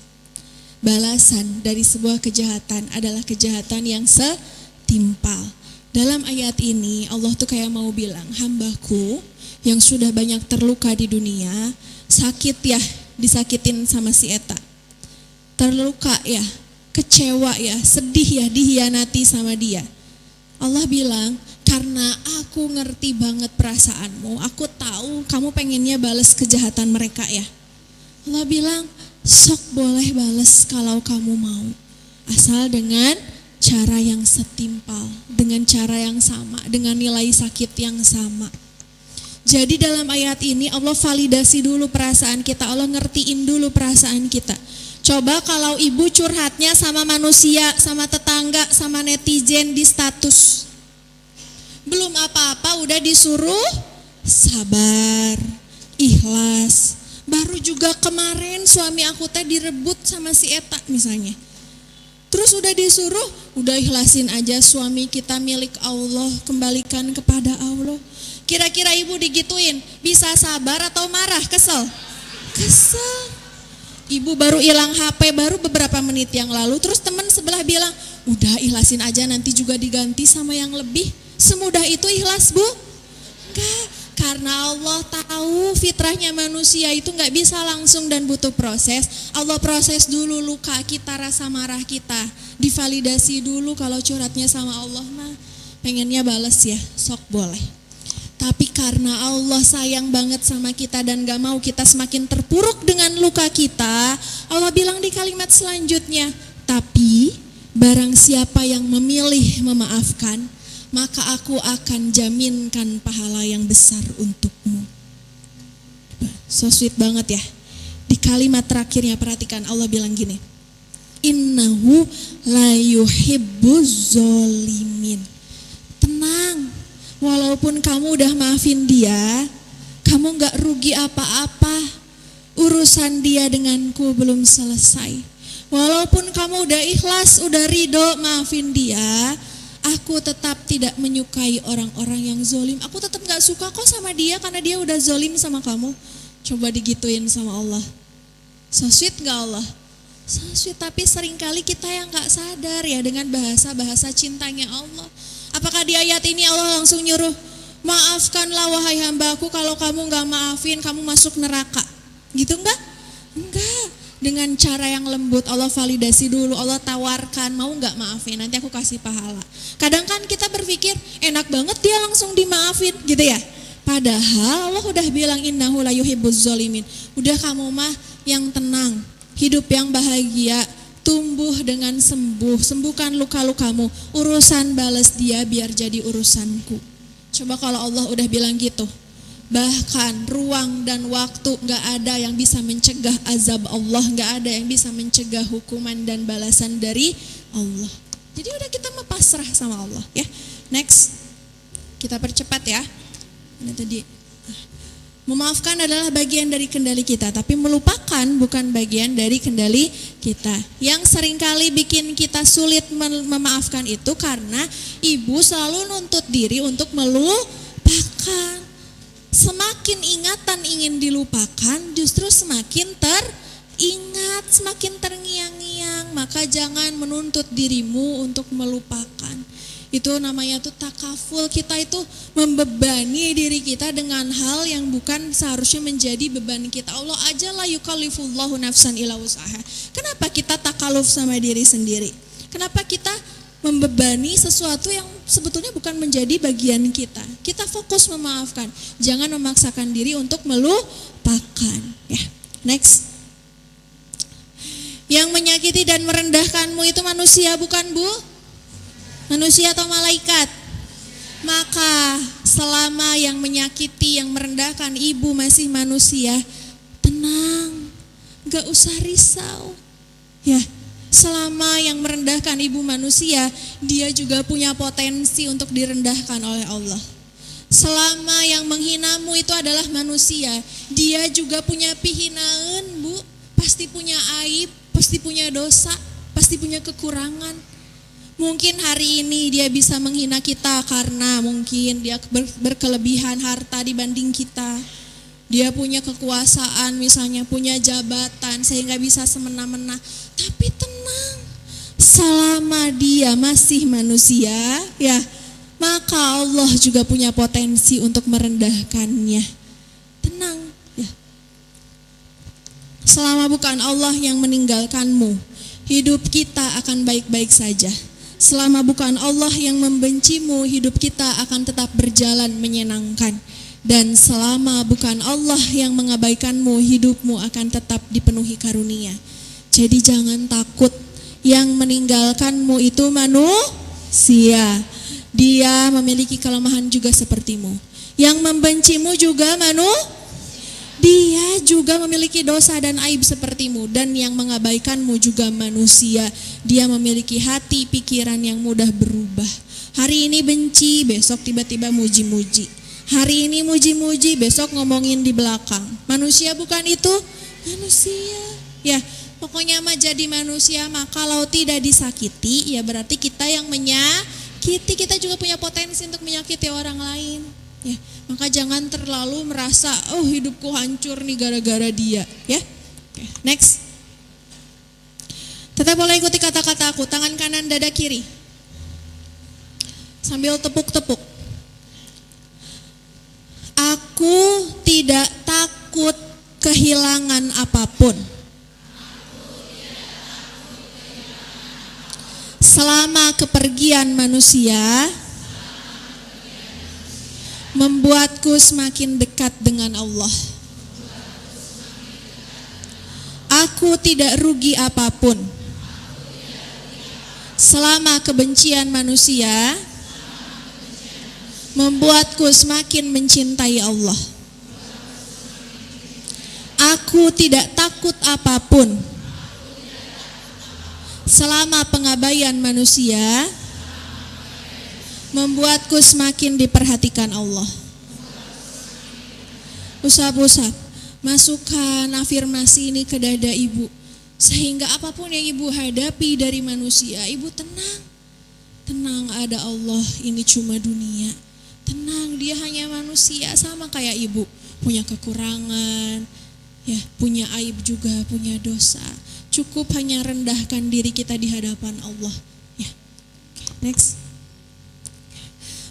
Balasan dari sebuah kejahatan adalah kejahatan yang setimpal. Dalam ayat ini Allah tuh kayak mau bilang, hambaku yang sudah banyak terluka di dunia, sakit ya, disakitin sama si eta. Terluka ya, kecewa ya, sedih ya, dihianati sama dia. Allah bilang, karena aku ngerti banget perasaanmu, aku tahu kamu pengennya balas kejahatan mereka ya. Allah bilang, sok boleh balas kalau kamu mau, asal dengan cara yang setimpal, dengan cara yang sama, dengan nilai sakit yang sama. Jadi dalam ayat ini Allah validasi dulu perasaan kita, Allah ngertiin dulu perasaan kita. Coba kalau ibu curhatnya sama manusia, sama tetangga, sama netizen di status. Belum apa-apa udah disuruh sabar, ikhlas. Baru juga kemarin suami aku teh direbut sama si eta misalnya. Terus udah disuruh, udah ikhlasin aja, suami kita milik Allah, kembalikan kepada Allah. Kira-kira ibu digituin, bisa sabar atau marah, kesel? Kesel. Ibu baru hilang HP baru beberapa menit yang lalu, terus teman sebelah bilang, udah ikhlasin aja nanti juga diganti sama yang lebih. Semudah itu ikhlas bu? Enggak, karena Allah tahu fitrahnya manusia itu enggak bisa langsung dan butuh proses. Allah proses dulu luka kita, rasa marah kita, divalidasi dulu. Kalau curhatnya sama Allah mah pengennya bales ya, sok boleh. Tapi karena Allah sayang banget sama kita dan gak mau kita semakin terpuruk dengan luka kita, Allah bilang di kalimat selanjutnya, tapi barang siapa yang memilih memaafkan, maka aku akan jaminkan pahala yang besar untukmu. So sweet banget ya. Di kalimat terakhirnya perhatikan Allah bilang gini, innahu la yuhibbuz zolimin. Tenang, walaupun kamu udah maafin dia, kamu gak rugi apa-apa. Urusan dia denganku belum selesai. Walaupun kamu udah ikhlas, udah ridho maafin dia, aku tetap tidak menyukai orang-orang yang zolim. Aku tetap gak suka kok sama dia karena dia udah zolim sama kamu. Coba digituin sama Allah. So sweet gak Allah? So sweet, tapi seringkali kita yang gak sadar ya dengan bahasa-bahasa cintanya Allah. Apakah di ayat ini Allah langsung nyuruh, maafkanlah wahai hambaku, kalau kamu gak maafin kamu masuk neraka. Gitu enggak? Enggak. Dengan cara yang lembut Allah validasi dulu, Allah tawarkan, mau gak maafin, nanti aku kasih pahala. Kadang kan kita berpikir enak banget dia langsung dimaafin gitu ya. Padahal Allah udah bilang innahu la yuhibbuz zolimin. Udah kamu mah yang tenang, hidup yang bahagia, tumbuh dengan sembuh, sembuhkan luka-lukamu, urusan balas dia biar jadi urusanku. Coba kalau Allah udah bilang gitu, bahkan ruang dan waktu gak ada yang bisa mencegah azab Allah, gak ada yang bisa mencegah hukuman dan balasan dari Allah. Jadi udah kita mau pasrah sama Allah ya. Next, kita percepat ya. Ini tadi, memaafkan adalah bagian dari kendali kita, tapi melupakan bukan bagian dari kendali kita. Yang seringkali bikin kita sulit memaafkan itu karena ibu selalu nuntut diri untuk melupakan. Semakin ingatan ingin dilupakan, justru semakin teringat, semakin terngiang-ngiang. Maka jangan menuntut dirimu untuk melupakan. Itu namanya tuh takaful, kita itu membebani diri kita dengan hal yang bukan seharusnya menjadi beban kita. Allah aja la yukallifullahu nafsan illa wus'aha. Kenapa kita takaluf sama diri sendiri? Kenapa kita membebani sesuatu yang sebetulnya bukan menjadi bagian kita? Kita fokus memaafkan, jangan memaksakan diri untuk melupakan. Ya, next. Yang menyakiti dan merendahkanmu itu manusia bukan Bu? Manusia atau malaikat? Maka selama yang menyakiti, yang merendahkan ibu masih manusia, tenang, gak usah risau. Ya, selama yang merendahkan ibu manusia, dia juga punya potensi untuk direndahkan oleh Allah. Selama yang menghinamu itu adalah manusia, dia juga punya pihinaan Bu, pasti punya aib, pasti punya dosa, pasti punya kekurangan. Mungkin hari ini dia bisa menghina kita karena mungkin dia berkelebihan harta dibanding kita. Dia punya kekuasaan, misalnya punya jabatan sehingga bisa semena-mena. Tapi tenang, selama dia masih manusia, ya, maka Allah juga punya potensi untuk merendahkannya. Tenang, ya. Selama bukan Allah yang meninggalkanmu, hidup kita akan baik-baik saja. Selama bukan Allah yang membencimu, hidup kita akan tetap berjalan menyenangkan. Dan selama bukan Allah yang mengabaikanmu, hidupmu akan tetap dipenuhi karunia. Jadi jangan takut, yang meninggalkanmu itu manusia. Dia memiliki kelemahan juga sepertimu. Yang membencimu juga manusia. Dia juga memiliki dosa dan aib sepertimu. Dan yang mengabaikanmu juga manusia. Dia memiliki hati, pikiran yang mudah berubah. Hari ini benci, besok tiba-tiba muji-muji. Hari ini muji-muji, besok ngomongin di belakang. Manusia bukan itu? Manusia. Ya, pokoknya mah jadi manusia, mah kalau tidak disakiti, ya berarti kita yang menyakiti. Kita juga punya potensi untuk menyakiti orang lain. Ya, maka jangan terlalu merasa, oh hidupku hancur nih gara-gara dia. Ya, oke, next. Tetap boleh ikuti kata-kata aku, tangan kanan dada kiri. Sambil tepuk-tepuk. Aku tidak takut kehilangan apapun. Selama kepergian manusia membuatku semakin dekat dengan Allah. Aku tidak rugi apapun. Selama kebencian manusia membuatku semakin mencintai Allah. Aku tidak takut apapun. Selama pengabaian manusia membuatku semakin diperhatikan Allah. Usap-usap, masukkan afirmasi ini ke dada ibu. Sehingga apapun yang ibu hadapi dari manusia, ibu tenang. Tenang, ada Allah, ini cuma dunia. Tenang, dia hanya manusia sama kayak ibu. Punya kekurangan, ya, punya aib juga, punya dosa. Cukup hanya rendahkan diri kita di hadapan Allah. Ya, next.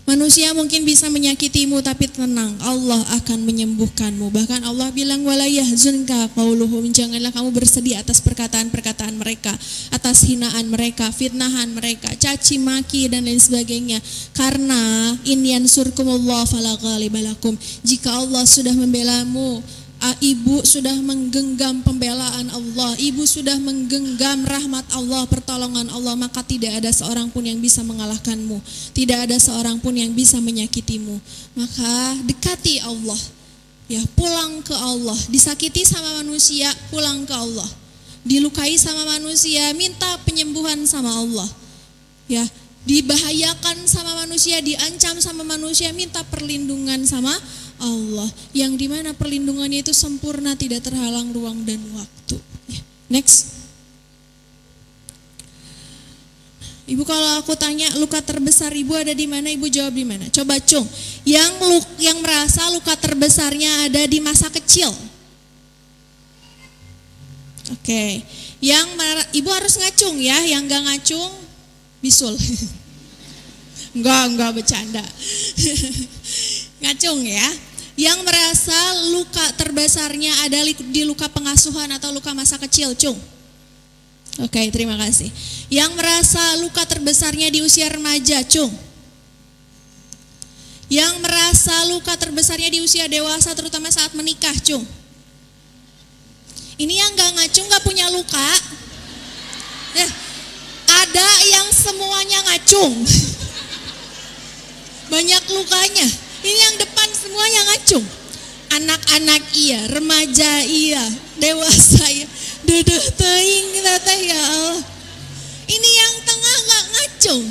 Manusia mungkin bisa menyakitimu, tapi tenang, Allah akan menyembuhkanmu. Bahkan Allah bilang, wala yahzunka qauluhum, janganlah kamu bersedih atas perkataan-perkataan mereka, atas hinaan mereka, fitnahan mereka, caci maki dan lain sebagainya. Karena in yansurkumullah fala ghaliba lakum, jika Allah sudah membelamu, ibu sudah menggenggam pembelaan Allah, ibu sudah menggenggam rahmat Allah, pertolongan Allah, maka tidak ada seorang pun yang bisa mengalahkanmu, tidak ada seorang pun yang bisa menyakitimu. Maka dekati Allah, ya, pulang ke Allah. Disakiti sama manusia, pulang ke Allah. Dilukai sama manusia, minta penyembuhan sama Allah. Ya, dibahayakan sama manusia, diancam sama manusia, minta perlindungan sama Allah, yang dimana perlindungannya itu sempurna, tidak terhalang ruang dan waktu. Next. Ibu, kalau aku tanya luka terbesar ibu ada di mana, ibu jawab di mana? Coba Cung, yang merasa luka terbesarnya ada di masa kecil. Oke. Ibu harus ngacung ya, yang enggak ngacung bisul. Enggak bercanda. Ngacung ya. Yang merasa luka terbesarnya ada di luka pengasuhan atau luka masa kecil, Cung. Oke, terima kasih. Yang merasa luka terbesarnya di usia remaja, Cung. Yang merasa luka terbesarnya di usia dewasa, terutama saat menikah, Cung. Ini yang gak ngacung, gak punya luka. Ada yang semuanya ngacung. Banyak lukanya. Ini yang depan semuanya ngacung. Anak-anak iya, remaja iya, dewasa iya. Dedeh teuing kita teh ya Allah. Ini yang tengah gak ngacung.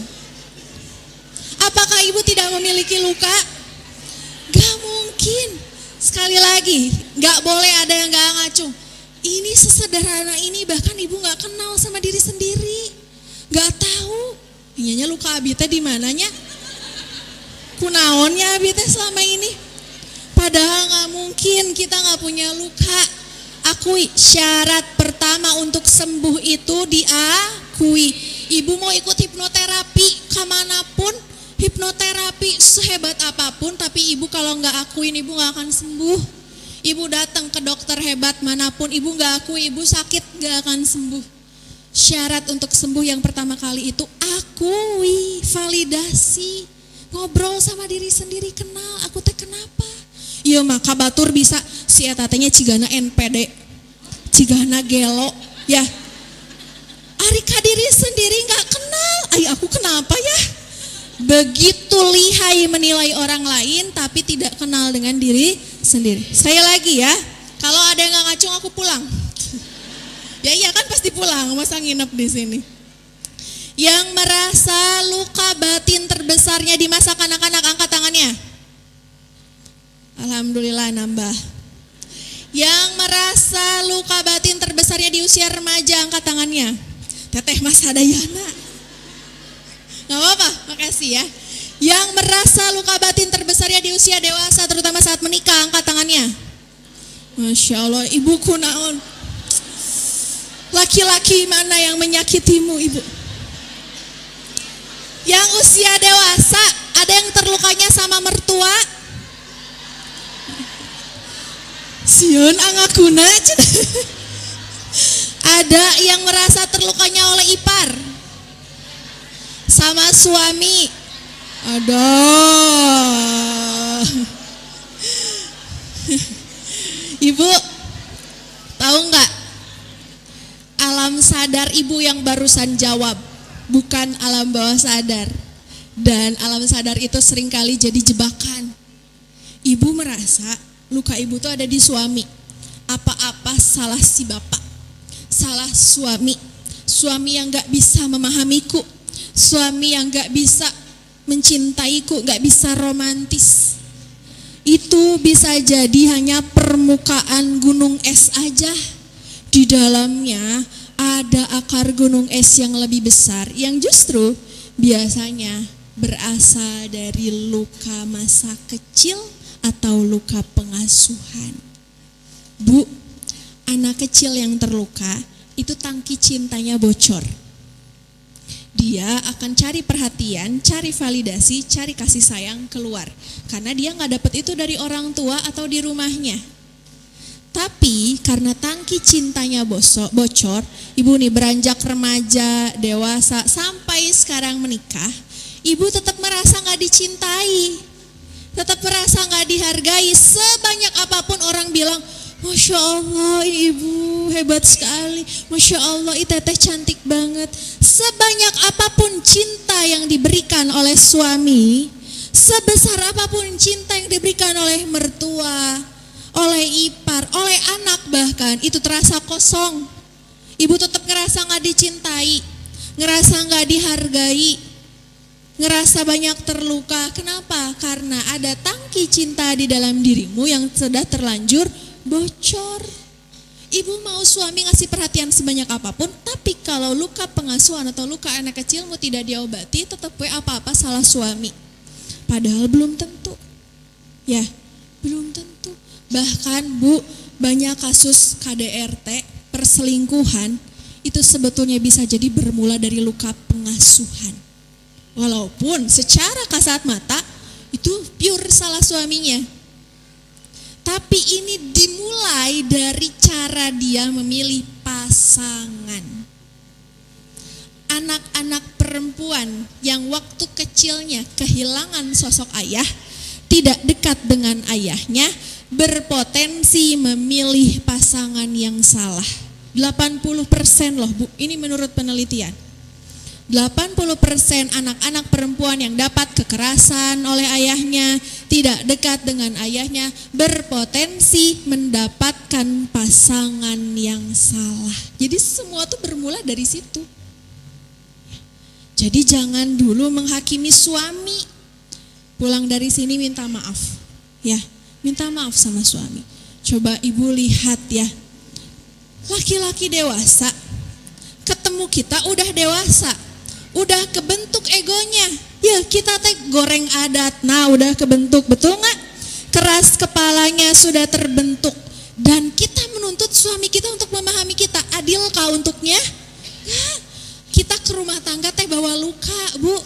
Apakah ibu tidak memiliki luka? Gak mungkin. Sekali lagi, gak boleh ada yang gak ngacung. Ini sesederhana ini bahkan ibu gak kenal sama diri sendiri. Gak tahu. Inyanya luka abi teh di mananya? Kunaonnya abi teh selama ini? Padahal gak mungkin kita gak punya luka. Akui, syarat pertama untuk sembuh itu diakui. Ibu mau ikut hipnoterapi kemanapun, hipnoterapi sehebat apapun, tapi ibu kalau gak akuin ibu gak akan sembuh. Ibu datang ke dokter hebat manapun, ibu gak akui ibu sakit gak akan sembuh. Syarat untuk sembuh yang pertama kali itu akui, validasi, ngobrol sama diri sendiri, kenal aku teh kenapa. Iya maka batur bisa si eta teh nya cigana NPD, cigana gelo, ya. Ari ka diri sendiri nggak kenal, ay aku kenapa ya? Begitu lihai menilai orang lain tapi tidak kenal dengan diri sendiri. Saya lagi ya, kalau ada yang nggak ngacung aku pulang. Ya iya kan pasti pulang, masa nginep di sini. Yang merasa luka batin terbesarnya di masa kanak-kanak angkat tangannya. Alhamdulillah nambah. Yang merasa luka batin terbesarnya di usia remaja angkat tangannya. Teteh Mas Hadayana. Gak apa-apa, makasih ya. Yang merasa luka batin terbesarnya di usia dewasa terutama saat menikah angkat tangannya. Masya Allah, ibuku naon. Laki-laki mana yang menyakitimu ibu? Yang usia dewasa ada yang terlukanya sama mertua? Siun angakuna. Ada yang merasa terlukanya oleh ipar? Sama suami? Ada. Ibu tahu nggak? Alam sadar ibu yang barusan jawab, bukan alam bawah sadar. Dan alam sadar itu seringkali jadi jebakan. Ibu merasa luka ibu tuh ada di suami. Apa-apa salah si bapak, salah suami. Suami yang gak bisa memahamiku, suami yang gak bisa mencintaiku, gak bisa romantis. Itu bisa jadi hanya permukaan gunung es aja. Di dalamnya ada akar gunung es yang lebih besar, yang justru biasanya berasal dari luka masa kecil atau luka pengasuhan. Bu, anak kecil yang terluka itu tangki cintanya bocor. Dia akan cari perhatian, cari validasi, cari kasih sayang keluar. Karena dia gak dapet itu dari orang tua atau di rumahnya. Tapi karena tangki cintanya bocor, ibu nih beranjak remaja, dewasa, sampai sekarang menikah, ibu tetap merasa gak dicintai. Tetap merasa gak dihargai. Sebanyak apapun orang bilang, Masya Allah ibu hebat sekali, Masya Allah teteh cantik banget. Sebanyak apapun cinta yang diberikan oleh suami, sebesar apapun cinta yang diberikan oleh mertua, oleh ipar, oleh anak bahkan, itu terasa kosong. Ibu tetap ngerasa gak dicintai, ngerasa gak dihargai, ngerasa banyak terluka. Kenapa? Karena ada tangki cinta di dalam dirimu yang sudah terlanjur bocor. Ibu mau suami ngasih perhatian sebanyak apapun, tapi kalau luka pengasuhan atau luka anak kecilmu tidak diobati, tetap apa-apa salah suami. Padahal belum tentu. Ya, belum tentu. Bahkan Bu, banyak kasus KDRT, perselingkuhan, itu sebetulnya bisa jadi bermula dari luka pengasuhan. Walaupun secara kasat mata itu pure salah suaminya. Tapi ini dimulai dari cara dia memilih pasangan. Anak-anak perempuan yang waktu kecilnya kehilangan sosok ayah, tidak dekat dengan ayahnya, berpotensi memilih pasangan yang salah. 80% loh Bu, ini menurut penelitian. 80% anak-anak perempuan yang dapat kekerasan oleh ayahnya, tidak dekat dengan ayahnya, berpotensi mendapatkan pasangan yang salah. Jadi semua tuh bermula dari situ. Jadi jangan dulu menghakimi suami. Pulang dari sini minta maaf. Ya, minta maaf sama suami. Coba ibu lihat ya. Laki-laki dewasa ketemu kita udah dewasa. Udah kebentuk egonya. Ya kita teh goreng adat. Nah udah kebentuk, betul gak? Keras kepalanya sudah terbentuk. Dan kita menuntut suami kita untuk memahami kita. Adilkah untuknya? Nah, kita ke rumah tangga teh bawa luka, Bu.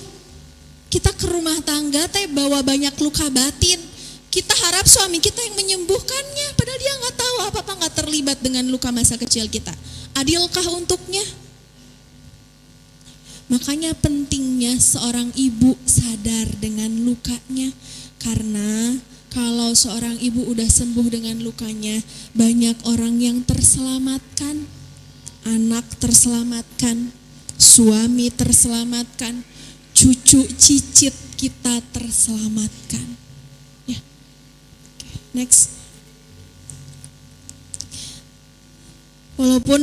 Kita ke rumah tangga teh bawa banyak luka batin. Kita harap suami kita yang menyembuhkannya. Padahal dia gak tahu apa-apa gak terlibat dengan luka masa kecil kita. Adilkah untuknya? Makanya pentingnya seorang ibu sadar dengan lukanya. Karena kalau seorang ibu udah sembuh dengan lukanya, banyak orang yang terselamatkan. Anak terselamatkan, suami terselamatkan, cucu cicit kita terselamatkan. Ya. Next. Walaupun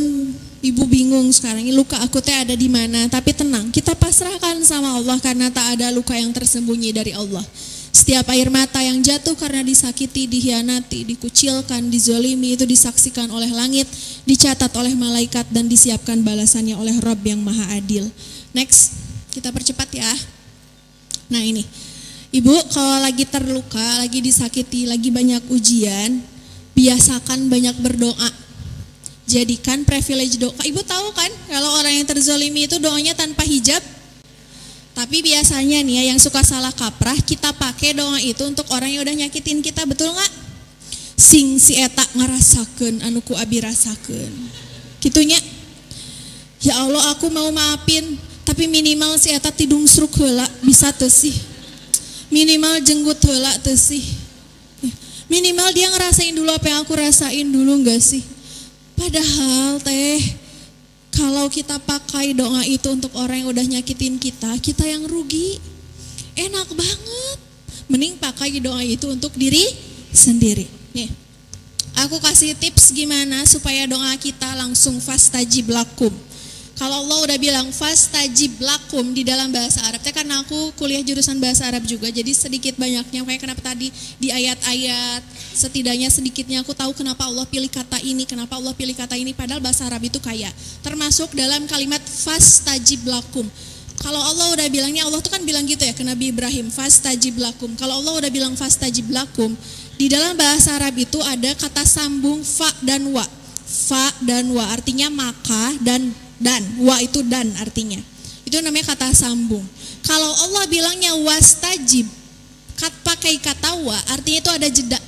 ibu bingung sekarang ini luka aku teh ada di mana, tapi tenang, kita pasrahkan sama Allah karena tak ada luka yang tersembunyi dari Allah. Setiap air mata yang jatuh karena disakiti, dihianati, dikucilkan, dizolimi itu disaksikan oleh langit, dicatat oleh malaikat dan disiapkan balasannya oleh Rabb yang Maha Adil. Next, kita percepat ya. Nah ini, ibu kalau lagi terluka, lagi disakiti, lagi banyak ujian, biasakan banyak berdoa. Jadikan privilege doa. Ibu tahu kan kalau orang yang terzolimi itu doanya tanpa hijab. Tapi biasanya nih ya yang suka salah kaprah, kita pakai doa itu untuk orang yang udah nyakitin kita, betul gak? Sing si eta ngarasakeun anu ku abi rasakeun. Kitunya. Ya Allah aku mau maafin, tapi minimal si eta tidung sruk heula bisa teu sih. Minimal jenggut heula teu sih. Minimal dia ngerasain dulu apa yang aku rasain dulu enggak sih? Padahal teh kalau kita pakai doa itu untuk orang yang udah nyakitin kita, kita yang rugi. Enak banget. Mending pakai doa itu untuk diri sendiri. Nih, aku kasih tips gimana supaya doa kita langsung fastajib lakum. Kalau Allah udah bilang fastajib lakum di dalam bahasa Arab, karena aku kuliah jurusan bahasa Arab juga, jadi sedikit banyaknya kayak kenapa tadi di ayat-ayat setidaknya sedikitnya aku tahu kenapa Allah pilih kata ini, kenapa Allah pilih kata ini, padahal bahasa Arab itu kaya. Termasuk dalam kalimat fastajib lakum. Kalau Allah udah bilangnya, Allah tuh kan bilang gitu ya ke Nabi Ibrahim, fastajib lakum. Kalau Allah udah bilang fastajib lakum, di dalam bahasa Arab itu ada kata sambung fa dan wa. Fa dan wa artinya maka dan wa itu dan artinya. Itu namanya kata sambung. Kalau Allah bilangnya wastajib, pakai kata wa artinya itu ada jeda.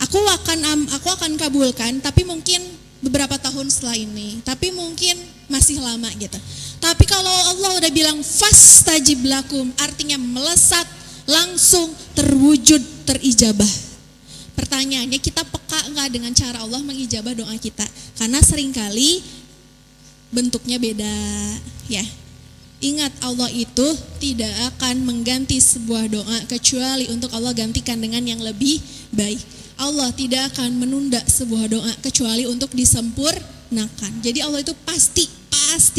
Aku akan kabulkan, tapi mungkin beberapa tahun setelah ini, tapi mungkin masih lama gitu. Tapi kalau Allah udah bilang fastajib lakum, artinya melesat, langsung terwujud, terijabah. Pertanyaannya, kita peka enggak dengan cara Allah mengijabah doa kita? Karena seringkali bentuknya beda, ya. Ingat, Allah itu tidak akan mengganti sebuah doa kecuali untuk Allah gantikan dengan yang lebih baik. Allah tidak akan menunda sebuah doa kecuali untuk disempurnakan. Jadi Allah itu pasti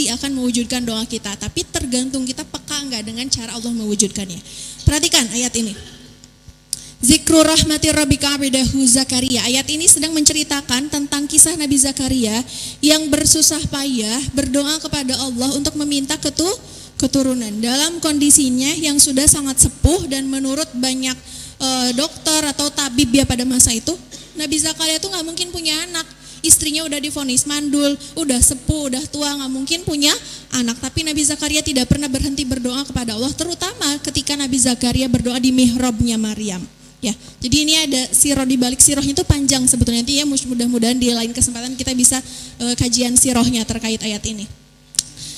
akan mewujudkan doa kita, tapi tergantung kita peka enggak dengan cara Allah mewujudkannya. Perhatikan ayat ini. Zikru rahmati rabbika abdahu Zakaria. Ayat ini sedang menceritakan tentang kisah Nabi Zakaria yang bersusah payah berdoa kepada Allah untuk meminta keturunan. Dalam kondisinya yang sudah sangat sepuh dan menurut banyak dokter atau tabib ya pada masa itu, Nabi Zakaria itu gak mungkin punya anak. Istrinya udah divonis mandul, udah sepuh, udah tua, gak mungkin punya anak. Tapi Nabi Zakaria tidak pernah berhenti berdoa kepada Allah, terutama ketika Nabi Zakaria berdoa di mihrabnya Maryam. Ya, jadi ini ada siroh di balik sirohnya itu panjang sebetulnya. Nanti ya mudah-mudahan di lain kesempatan kita bisa kajian sirohnya terkait ayat ini.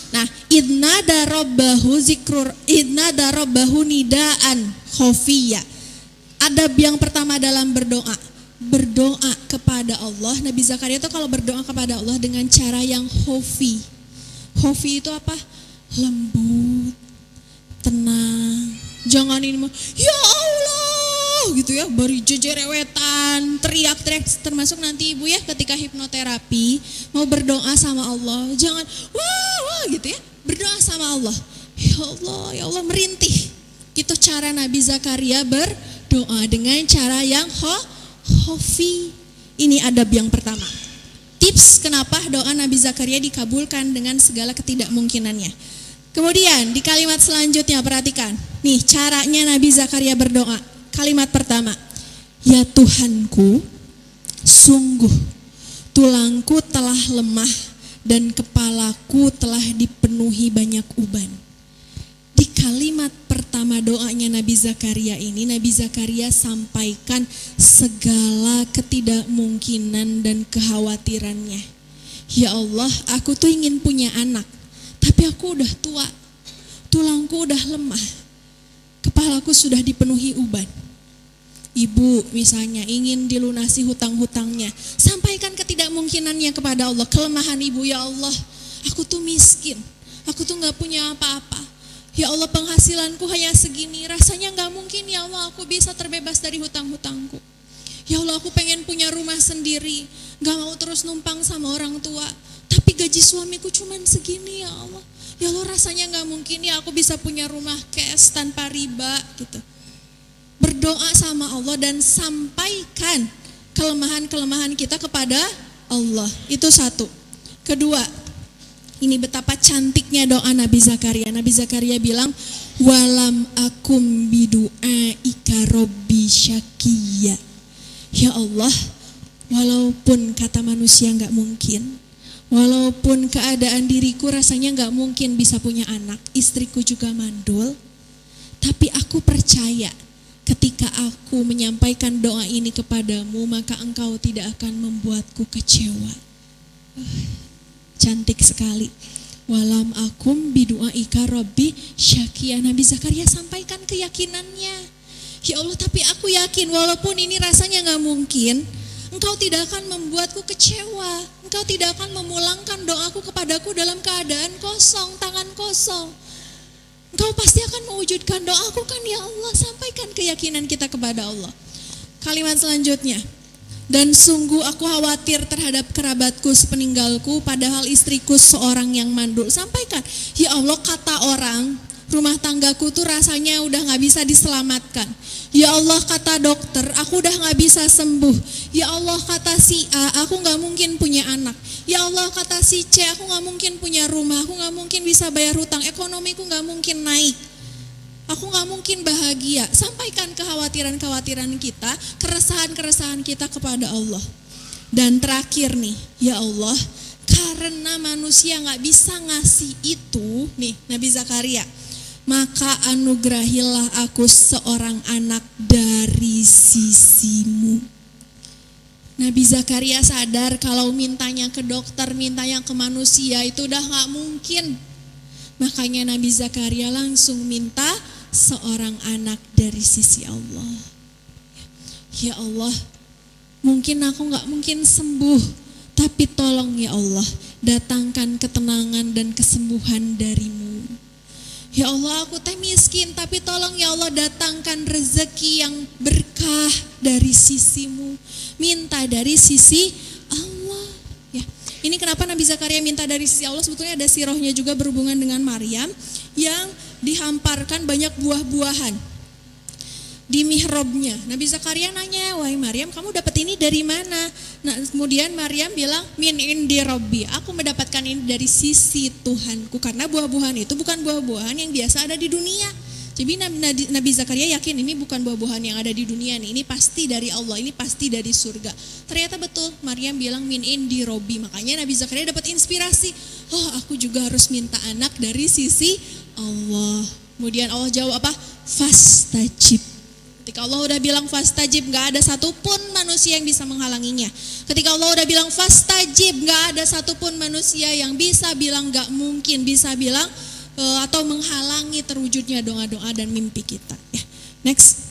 Nah, idna darobbahu nidaan khofiyya. Adab yang pertama dalam berdoa kepada Allah. Nabi Zakaria itu kalau berdoa kepada Allah dengan cara yang khofi. Khofi itu apa? lembut, tenang. Jangan ini mah, ya Allah gitu ya, beri jejerewetan, teriak-teriak. Termasuk nanti ibu ya ketika hipnoterapi mau berdoa sama Allah, jangan wah wah gitu ya, berdoa sama Allah. Ya Allah merintih. Itu cara Nabi Zakaria berdoa dengan cara yang khofi. Ini adab yang pertama. Tips kenapa doa Nabi Zakaria dikabulkan dengan segala ketidakmungkinannya. Kemudian di kalimat selanjutnya perhatikan. Nih caranya Nabi Zakaria berdoa. Kalimat pertama. Ya Tuhanku, sungguh tulangku telah lemah dan kepalaku telah dipenuhi banyak uban. Di kalimat pertama doanya Nabi Zakaria ini, Nabi Zakaria sampaikan segala ketidakmungkinan dan kekhawatirannya. Ya Allah, aku tuh ingin punya anak. Tapi aku udah tua, tulangku udah lemah, kepalaku sudah dipenuhi uban. Ibu misalnya ingin dilunasi hutang-hutangnya, sampaikan ketidakmungkinannya kepada Allah. Kelemahan ibu, ya Allah, aku tuh miskin, aku tuh gak punya apa-apa. Ya Allah, penghasilanku hanya segini, rasanya gak mungkin ya Allah aku bisa terbebas dari hutang-hutangku. Ya Allah, aku pengen punya rumah sendiri, gak mau terus numpang sama orang tua. Tapi gaji suamiku cuman segini ya Allah. Ya Allah, rasanya gak mungkin ya aku bisa punya rumah cash tanpa riba gitu. Berdoa sama Allah dan sampaikan kelemahan-kelemahan kita kepada Allah. Itu satu. Kedua, ini betapa cantiknya doa Nabi Zakaria. Nabi Zakaria bilang, walam akum bidu'aika robbi syakiyya. Ya Allah, walaupun kata manusia gak mungkin, walaupun keadaan diriku rasanya gak mungkin bisa punya anak, istriku juga mandul, tapi aku percaya ketika aku menyampaikan doa ini kepadamu, maka engkau tidak akan membuatku kecewa. Cantik sekali. Walam akum bidu'aika rabbi syakiyya. Nabi Zakaria sampaikan keyakinannya. Ya Allah, tapi aku yakin walaupun ini rasanya gak mungkin, Engkau tidak akan membuatku kecewa. Engkau tidak akan memulangkan doaku kepadaku dalam keadaan kosong, tangan kosong. Engkau pasti akan mewujudkan doaku kan ya Allah. Sampaikan keyakinan kita kepada Allah. Kalimat selanjutnya. Dan sungguh aku khawatir terhadap kerabatku sepeninggalku, padahal istriku seorang yang mandul. Sampaikan, ya Allah, kata orang, rumah tanggaku tuh rasanya udah gak bisa diselamatkan. Ya Allah, kata dokter, aku udah gak bisa sembuh. Ya Allah, kata si A, aku gak mungkin punya anak. Ya Allah, kata si C, aku gak mungkin punya rumah. Aku gak mungkin bisa bayar hutang, ekonomiku gak mungkin naik. Aku gak mungkin bahagia. Sampaikan kekhawatiran-kekhawatiran kita, keresahan-keresahan kita kepada Allah. Dan terakhir nih, ya Allah, karena manusia gak bisa ngasih itu, nih Nabi Zakaria, maka anugerahilah aku seorang anak dari sisimu. Nabi Zakaria sadar kalau mintanya ke dokter, mintanya ke manusia itu udah gak mungkin. Makanya Nabi Zakaria langsung minta seorang anak dari sisi Allah. Ya Allah, mungkin aku gak mungkin sembuh, tapi tolong ya Allah, datangkan ketenangan dan kesembuhan darimu. Ya Allah, aku teh miskin, tapi tolong ya Allah datangkan rezeki yang berkah dari sisimu. Minta dari sisi Allah. Ya, ini kenapa Nabi Zakaria minta dari sisi Allah, sebetulnya ada sirahnya juga berhubungan dengan Maryam yang dihamparkan banyak buah-buahan di mihrabnya. Nabi Zakaria nanya, wahai Maryam, kamu dapat ini dari mana? Nah, kemudian Maryam bilang, min indi rabbi, aku mendapatkan ini dari sisi Tuhanku, karena buah-buahan itu bukan buah-buahan yang biasa ada di dunia. Jadi Nabi Zakaria yakin ini bukan buah-buahan yang ada di dunia nih, ini pasti dari Allah, ini pasti dari surga. Ternyata betul, Maryam bilang min indi rabbi, makanya Nabi Zakaria dapat inspirasi, oh aku juga harus minta anak dari sisi Allah. Kemudian Allah jawab apa? Fastajib. Ketika Allah udah bilang fastajib, gak ada satupun manusia yang bisa menghalanginya. Ketika Allah udah bilang fastajib, gak ada satupun manusia yang bisa bilang gak mungkin, bisa bilang atau menghalangi terwujudnya doa-doa dan mimpi kita. Ya, next.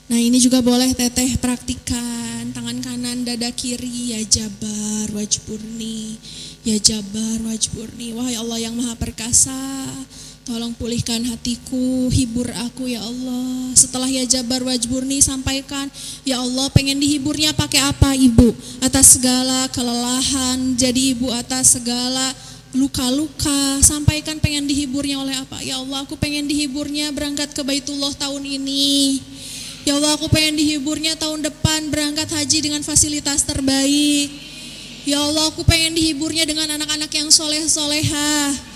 Nah ini juga boleh teteh praktikan, tangan kanan dada kiri ya jabar, wajburni. Ya Jabbar wajburni, wahai Allah yang maha perkasa, tolong pulihkan hatiku, hibur aku ya Allah. Setelah ya Jabbar wajburni sampaikan, ya Allah pengen dihiburnya pakai apa ibu? Atas segala kelelahan, jadi ibu atas segala luka-luka, sampaikan pengen dihiburnya oleh apa? Ya Allah aku pengen dihiburnya berangkat ke Baitullah tahun ini. Ya Allah aku pengen dihiburnya tahun depan berangkat haji dengan fasilitas terbaik. Ya Allah aku pengen dihiburnya dengan anak-anak yang soleh-solehah.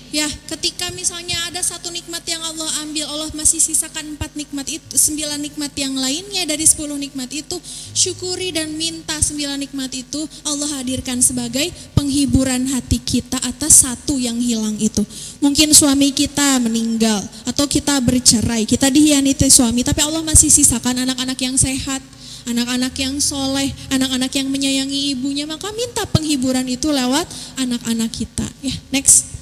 Ya, ketika misalnya ada satu nikmat yang Allah ambil, Allah masih sisakan 4 nikmat itu, 9 nikmat yang lainnya dari 10 nikmat itu, syukuri dan minta 9 nikmat itu Allah hadirkan sebagai penghiburan hati kita atas satu yang hilang itu. Mungkin suami kita meninggal atau kita bercerai, kita dihianati suami, tapi Allah masih sisakan anak-anak yang sehat, anak-anak yang soleh, anak-anak yang menyayangi ibunya, maka minta penghiburan itu lewat anak-anak kita. Ya, next.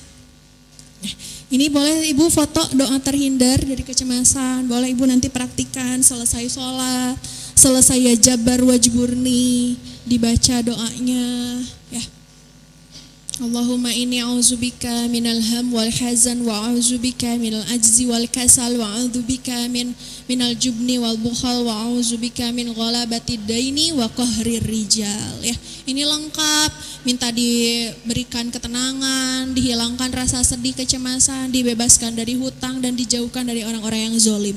Ini boleh ibu foto doa terhindar dari kecemasan, boleh ibu nanti praktikan selesai sholat, selesai ya Jabbar wajburni, dibaca doanya ya. Allahumma inni a'udzubika minal ham wal hazan wa a'udzubika minal ajzi wal kasal wa a'udzubika minal jubni wal bukhal wa a'udzubika min ghalabatid daini wa qahrir rijal ya. Ini lengkap, minta diberikan ketenangan, dihilangkan rasa sedih, kecemasan, dibebaskan dari hutang dan dijauhkan dari orang-orang yang zolim.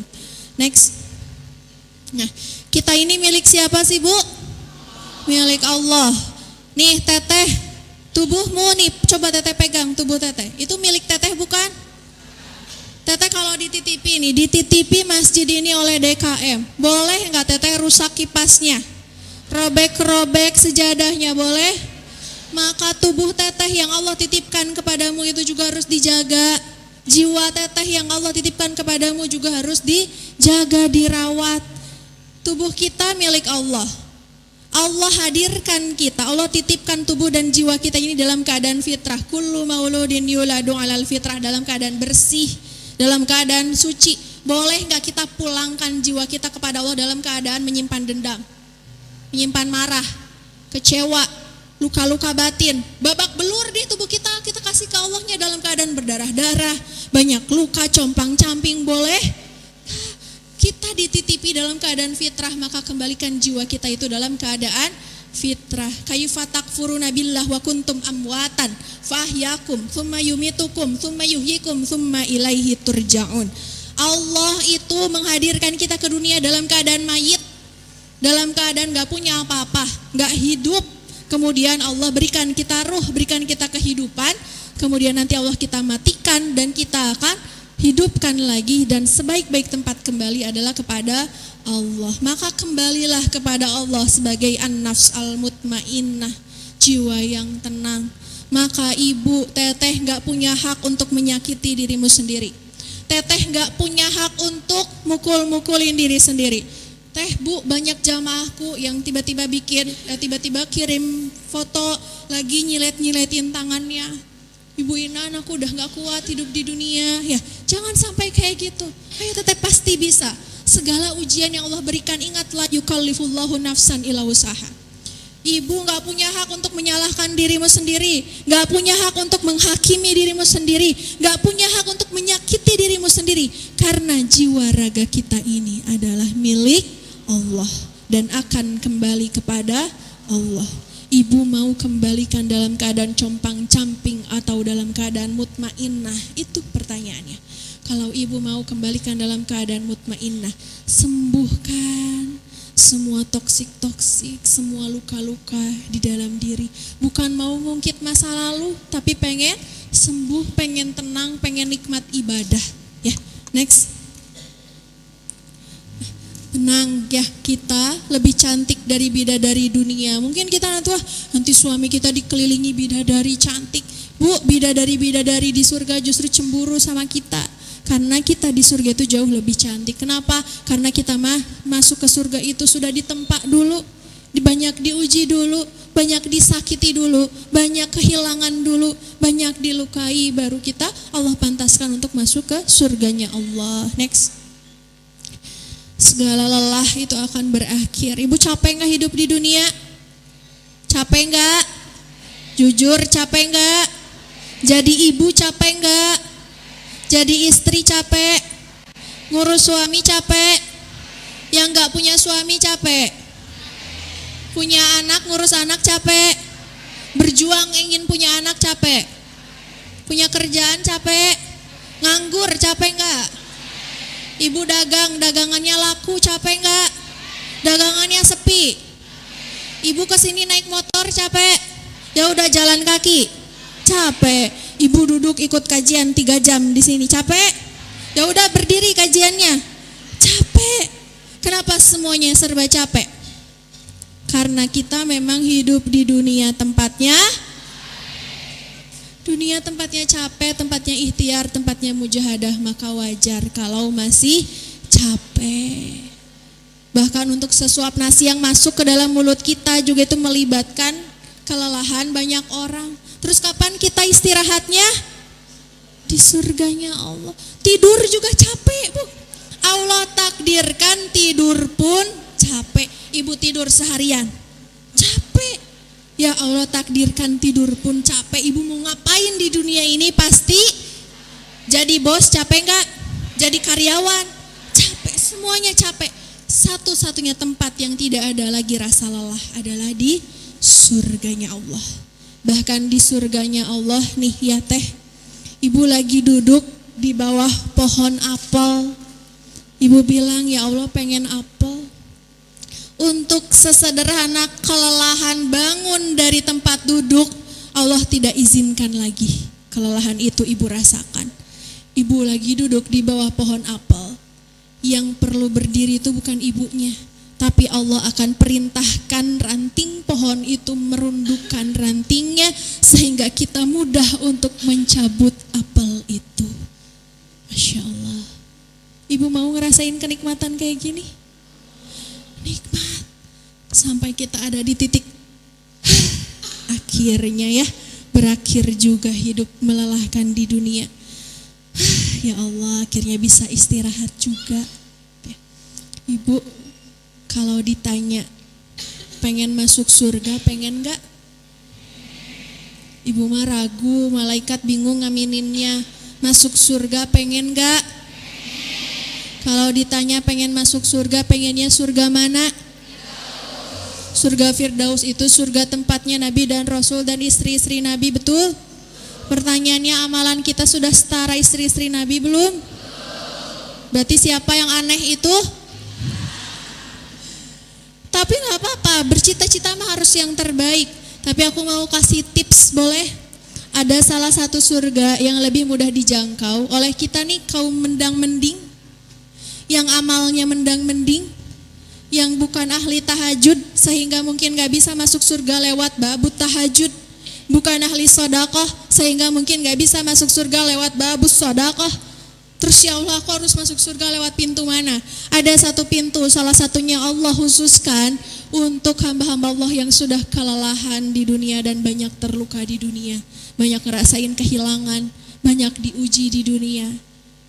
Next. Nah, kita ini milik siapa sih Bu? Milik Allah. Nih teteh, tubuhmu nih, coba teteh pegang tubuh teteh. Itu milik teteh bukan? Teteh kalau dititipi nih, dititipi masjid ini oleh DKM, boleh nggak teteh rusak kipasnya? Robek-robek sejadahnya boleh? Maka tubuh teteh yang Allah titipkan kepadamu itu juga harus dijaga. Jiwa teteh yang Allah titipkan kepadamu juga harus dijaga, dirawat. Tubuh kita milik Allah. Allah hadirkan kita, Allah titipkan tubuh dan jiwa kita ini dalam keadaan fitrah. Kullu mauludin yuladu alal fitrah, dalam keadaan bersih, dalam keadaan suci. Boleh nggak kita pulangkan jiwa kita kepada Allah dalam keadaan menyimpan dendam, menyimpan marah, kecewa, luka-luka batin, babak belur di tubuh kita, kita kasih ke Allahnya dalam keadaan berdarah-darah, banyak luka, compang-camping, boleh? Kita dititipi dalam keadaan fitrah, maka kembalikan jiwa kita itu dalam keadaan fitrah. Kayfa takfuruna billah wa kuntum amwatan fahyakum thumma yumitukum thumma yuhyikum thumma ilaihi turja'un. Allah itu menghadirkan kita ke dunia dalam keadaan mayit, dalam keadaan gak punya apa-apa, gak hidup. Kemudian Allah berikan kita ruh, berikan kita kehidupan. Kemudian nanti Allah kita matikan dan kita akan hidupkan lagi, dan sebaik-baik tempat kembali adalah kepada Allah. Maka kembalilah kepada Allah sebagai an-nafs al-mutmainnah, jiwa yang tenang. Maka ibu, teteh gak punya hak untuk menyakiti dirimu sendiri. Teteh gak punya hak untuk mukul-mukulin diri sendiri. Teh Bu, banyak jamaahku yang tiba-tiba tiba-tiba kirim foto lagi nyilet-nyiletin tangannya. Ibu Inan, aku udah gak kuat hidup di dunia. Ya, jangan sampai kayak gitu. Ayo teteh pasti bisa. Segala ujian yang Allah berikan, ingatlah yukallifullahu nafsan illa wusaha. Ibu gak punya hak untuk menyalahkan dirimu sendiri, gak punya hak untuk menghakimi dirimu sendiri, gak punya hak untuk menyakiti dirimu sendiri. Karena jiwa raga kita ini adalah milik Allah dan akan kembali kepada Allah. Ibu mau kembalikan dalam keadaan compang-camping atau dalam keadaan mutmainnah? Itu pertanyaannya. Kalau ibu mau kembalikan dalam keadaan mutmainnah, sembuhkan semua toksik-toksik, semua luka-luka di dalam diri. Bukan mau ngungkit masa lalu, tapi pengen sembuh, pengen tenang, pengen nikmat ibadah. Ya, next. Tenang ya, kita lebih cantik dari bidadari dunia. Mungkin kita nanti suami kita dikelilingi bidadari cantik. Bu, bidadari-bidadari di surga justru cemburu sama kita. Karena kita di surga itu jauh lebih cantik. Kenapa? Karena kita masuk ke surga itu sudah ditempa dulu, banyak diuji dulu, banyak disakiti dulu, banyak kehilangan dulu, banyak dilukai, baru kita Allah pantaskan untuk masuk ke surganya Allah. Next. Segala lelah itu akan berakhir. Ibu capek gak hidup di dunia? Capek gak? Jujur capek enggak? Jadi ibu capek enggak? Jadi istri capek? Ngurus suami capek? Yang enggak punya suami capek? Punya anak, ngurus anak capek? Berjuang ingin punya anak capek? Punya kerjaan capek? Nganggur capek enggak? Ibu dagang, dagangannya laku capek enggak? Dagangannya sepi. Ibu kesini naik motor capek? Ya udah jalan kaki capek. Ibu duduk ikut kajian 3 jam di sini capek? Ya udah berdiri kajiannya capek. Kenapa semuanya serba capek? Karena kita memang hidup di dunia tempatnya capek, tempatnya ikhtiar, tempatnya mujahadah, maka wajar kalau masih capek. Bahkan untuk sesuap nasi yang masuk ke dalam mulut kita juga itu melibatkan kelelahan banyak orang. Terus kapan kita istirahatnya? Di surganya Allah. Tidur juga capek, Bu. Allah takdirkan tidur pun capek. Ibu tidur seharian capek. Ya Allah takdirkan tidur pun capek. Ibu mau ngapain di dunia ini? Pasti jadi bos capek enggak? Jadi karyawan capek, semuanya capek. Satu-satunya tempat yang tidak ada lagi rasa lelah adalah di surganya Allah. Bahkan di surganya Allah nih ya teh, ibu lagi duduk di bawah pohon apel. Ibu bilang, ya Allah pengen apel. Untuk sesederhana kelelahan bangun dari tempat duduk, Allah tidak izinkan lagi kelelahan itu ibu rasakan. Ibu lagi duduk di bawah pohon apel. Yang perlu berdiri itu bukan ibunya, tapi Allah akan perintahkan ranting pohon itu merundukkan rantingnya sehingga kita mudah untuk mencabut apel itu. Masya Allah. Ibu mau ngerasain kenikmatan kayak gini? Nikmat. Sampai kita ada di titik akhirnya ya, berakhir juga hidup melelahkan di dunia. Ya Allah, akhirnya bisa istirahat juga. Ibu kalau ditanya pengen masuk surga, pengen gak? Ibu mah ragu, malaikat bingung ngamininnya. Masuk surga pengen gak? Kalau ditanya pengen masuk surga, pengennya surga mana? Surga Firdaus itu surga tempatnya Nabi dan Rasul dan istri-istri Nabi, betul? Pertanyaannya, amalan kita sudah setara istri-istri Nabi belum? Berarti siapa yang aneh itu? Tapi gak apa-apa, bercita-cita mah harus yang terbaik. Tapi aku mau kasih tips, boleh? Ada salah satu surga yang lebih mudah dijangkau oleh kita nih kaum mendang-mending, yang amalnya mendang-mending, yang bukan ahli tahajud sehingga mungkin gak bisa masuk surga lewat babut tahajud, bukan ahli sodakoh sehingga mungkin gak bisa masuk surga lewat babus sodakoh. Terus ya Allah, aku harus masuk surga lewat pintu mana? Ada satu pintu, salah satunya Allah khususkan untuk hamba-hamba Allah yang sudah kelelahan di dunia dan banyak terluka di dunia, banyak ngerasain kehilangan, banyak diuji di dunia,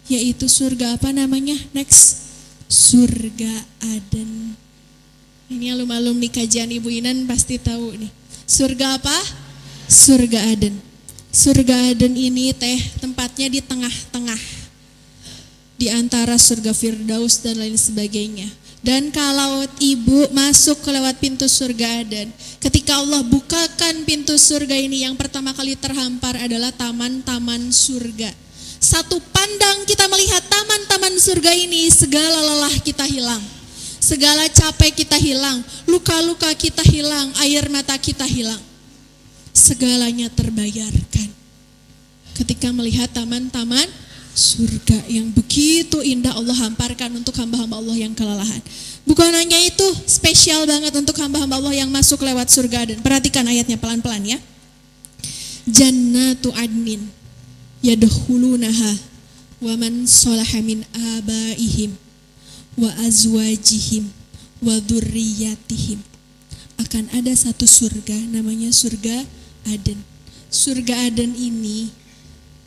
yaitu surga apa namanya? Next, surga Aden. Ini alum-alum di kajian Ibu Inan pasti tahu nih. Surga apa? Surga Aden. Surga Aden ini teh tempatnya di tengah-tengah, di antara surga Firdaus dan lain sebagainya. Dan kalau ibu masuk ke lewat pintu surga Aden, ketika Allah bukakan pintu surga ini, yang pertama kali terhampar adalah taman-taman surga. Satu pandang kita melihat taman-taman surga ini, segala lelah kita hilang, segala capek kita hilang, luka-luka kita hilang, air mata kita hilang. Segalanya terbayarkan ketika melihat taman-taman surga yang begitu indah Allah hamparkan untuk hamba-hamba Allah yang kelelahan. Bukan hanya itu, spesial banget untuk hamba-hamba Allah yang masuk lewat surga Aden. Perhatikan ayatnya pelan-pelan ya. Jannatu adnin yadkhulunaha wa man salaha min abaihim wa azwajihim wa dzurriyyatihim. Akan ada satu surga namanya surga Aden. Surga Aden ini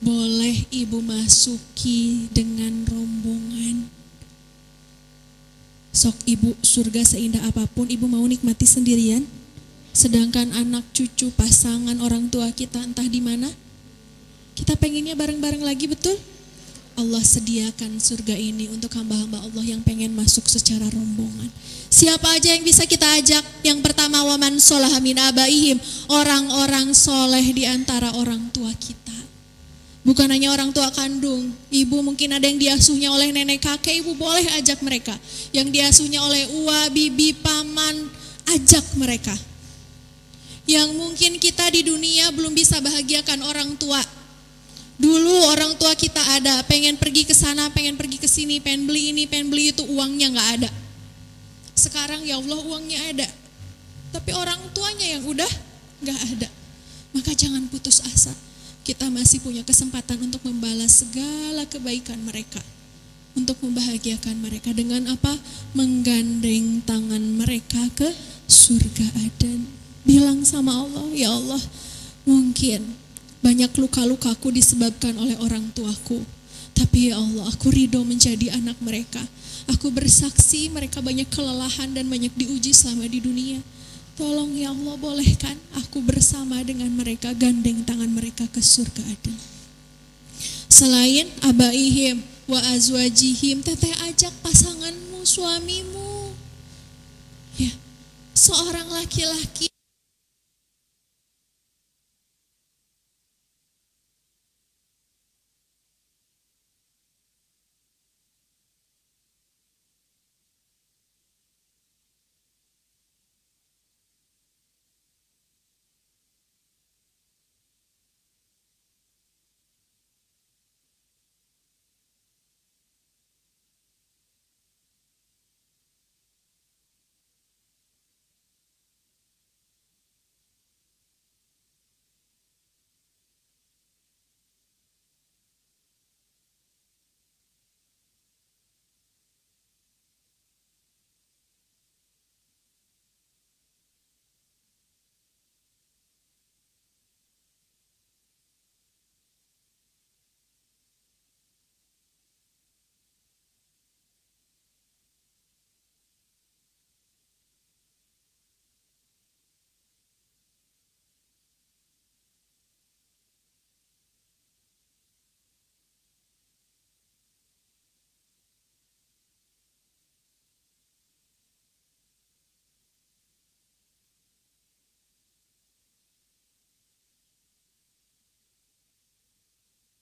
boleh ibu masuki dengan rombongan. Sok ibu, surga seindah apapun, ibu mau nikmati sendirian? Sedangkan anak cucu pasangan orang tua kita entah di mana. Kita pengennya bareng-bareng lagi, betul? Allah sediakan surga ini untuk hamba-hamba Allah yang pengen masuk secara rombongan. Siapa aja yang bisa kita ajak? Yang pertama, waman sholaha min abaihim, orang-orang soleh di antara orang tua kita. Bukan hanya orang tua kandung, ibu mungkin ada yang diasuhnya oleh nenek kakek, ibu boleh ajak mereka. Yang diasuhnya oleh uwa, bibi, paman, ajak mereka. Yang mungkin kita di dunia belum bisa bahagiakan orang tua. Dulu orang tua kita ada, pengen pergi ke sana, pengen pergi ke sini, pengen beli ini, pengen beli itu, uangnya nggak ada. Sekarang ya Allah uangnya ada, tapi orang tuanya yang udah nggak ada. Maka jangan putus asa. Kita masih punya kesempatan untuk membalas segala kebaikan mereka, untuk membahagiakan mereka dengan apa? Menggandeng tangan mereka ke surga Aden. Bilang sama Allah, ya Allah, mungkin banyak luka-lukaku disebabkan oleh orang tuaku. Tapi ya Allah, aku ridho menjadi anak mereka. Aku bersaksi mereka banyak kelelahan dan banyak diuji selama di dunia. Tolong ya Allah, bolehkan aku bersama dengan mereka, gandeng tangan mereka ke surga Aden. Selain abaihim wa azwajihim, teteh ajak pasanganmu, suamimu. Ya, seorang laki-laki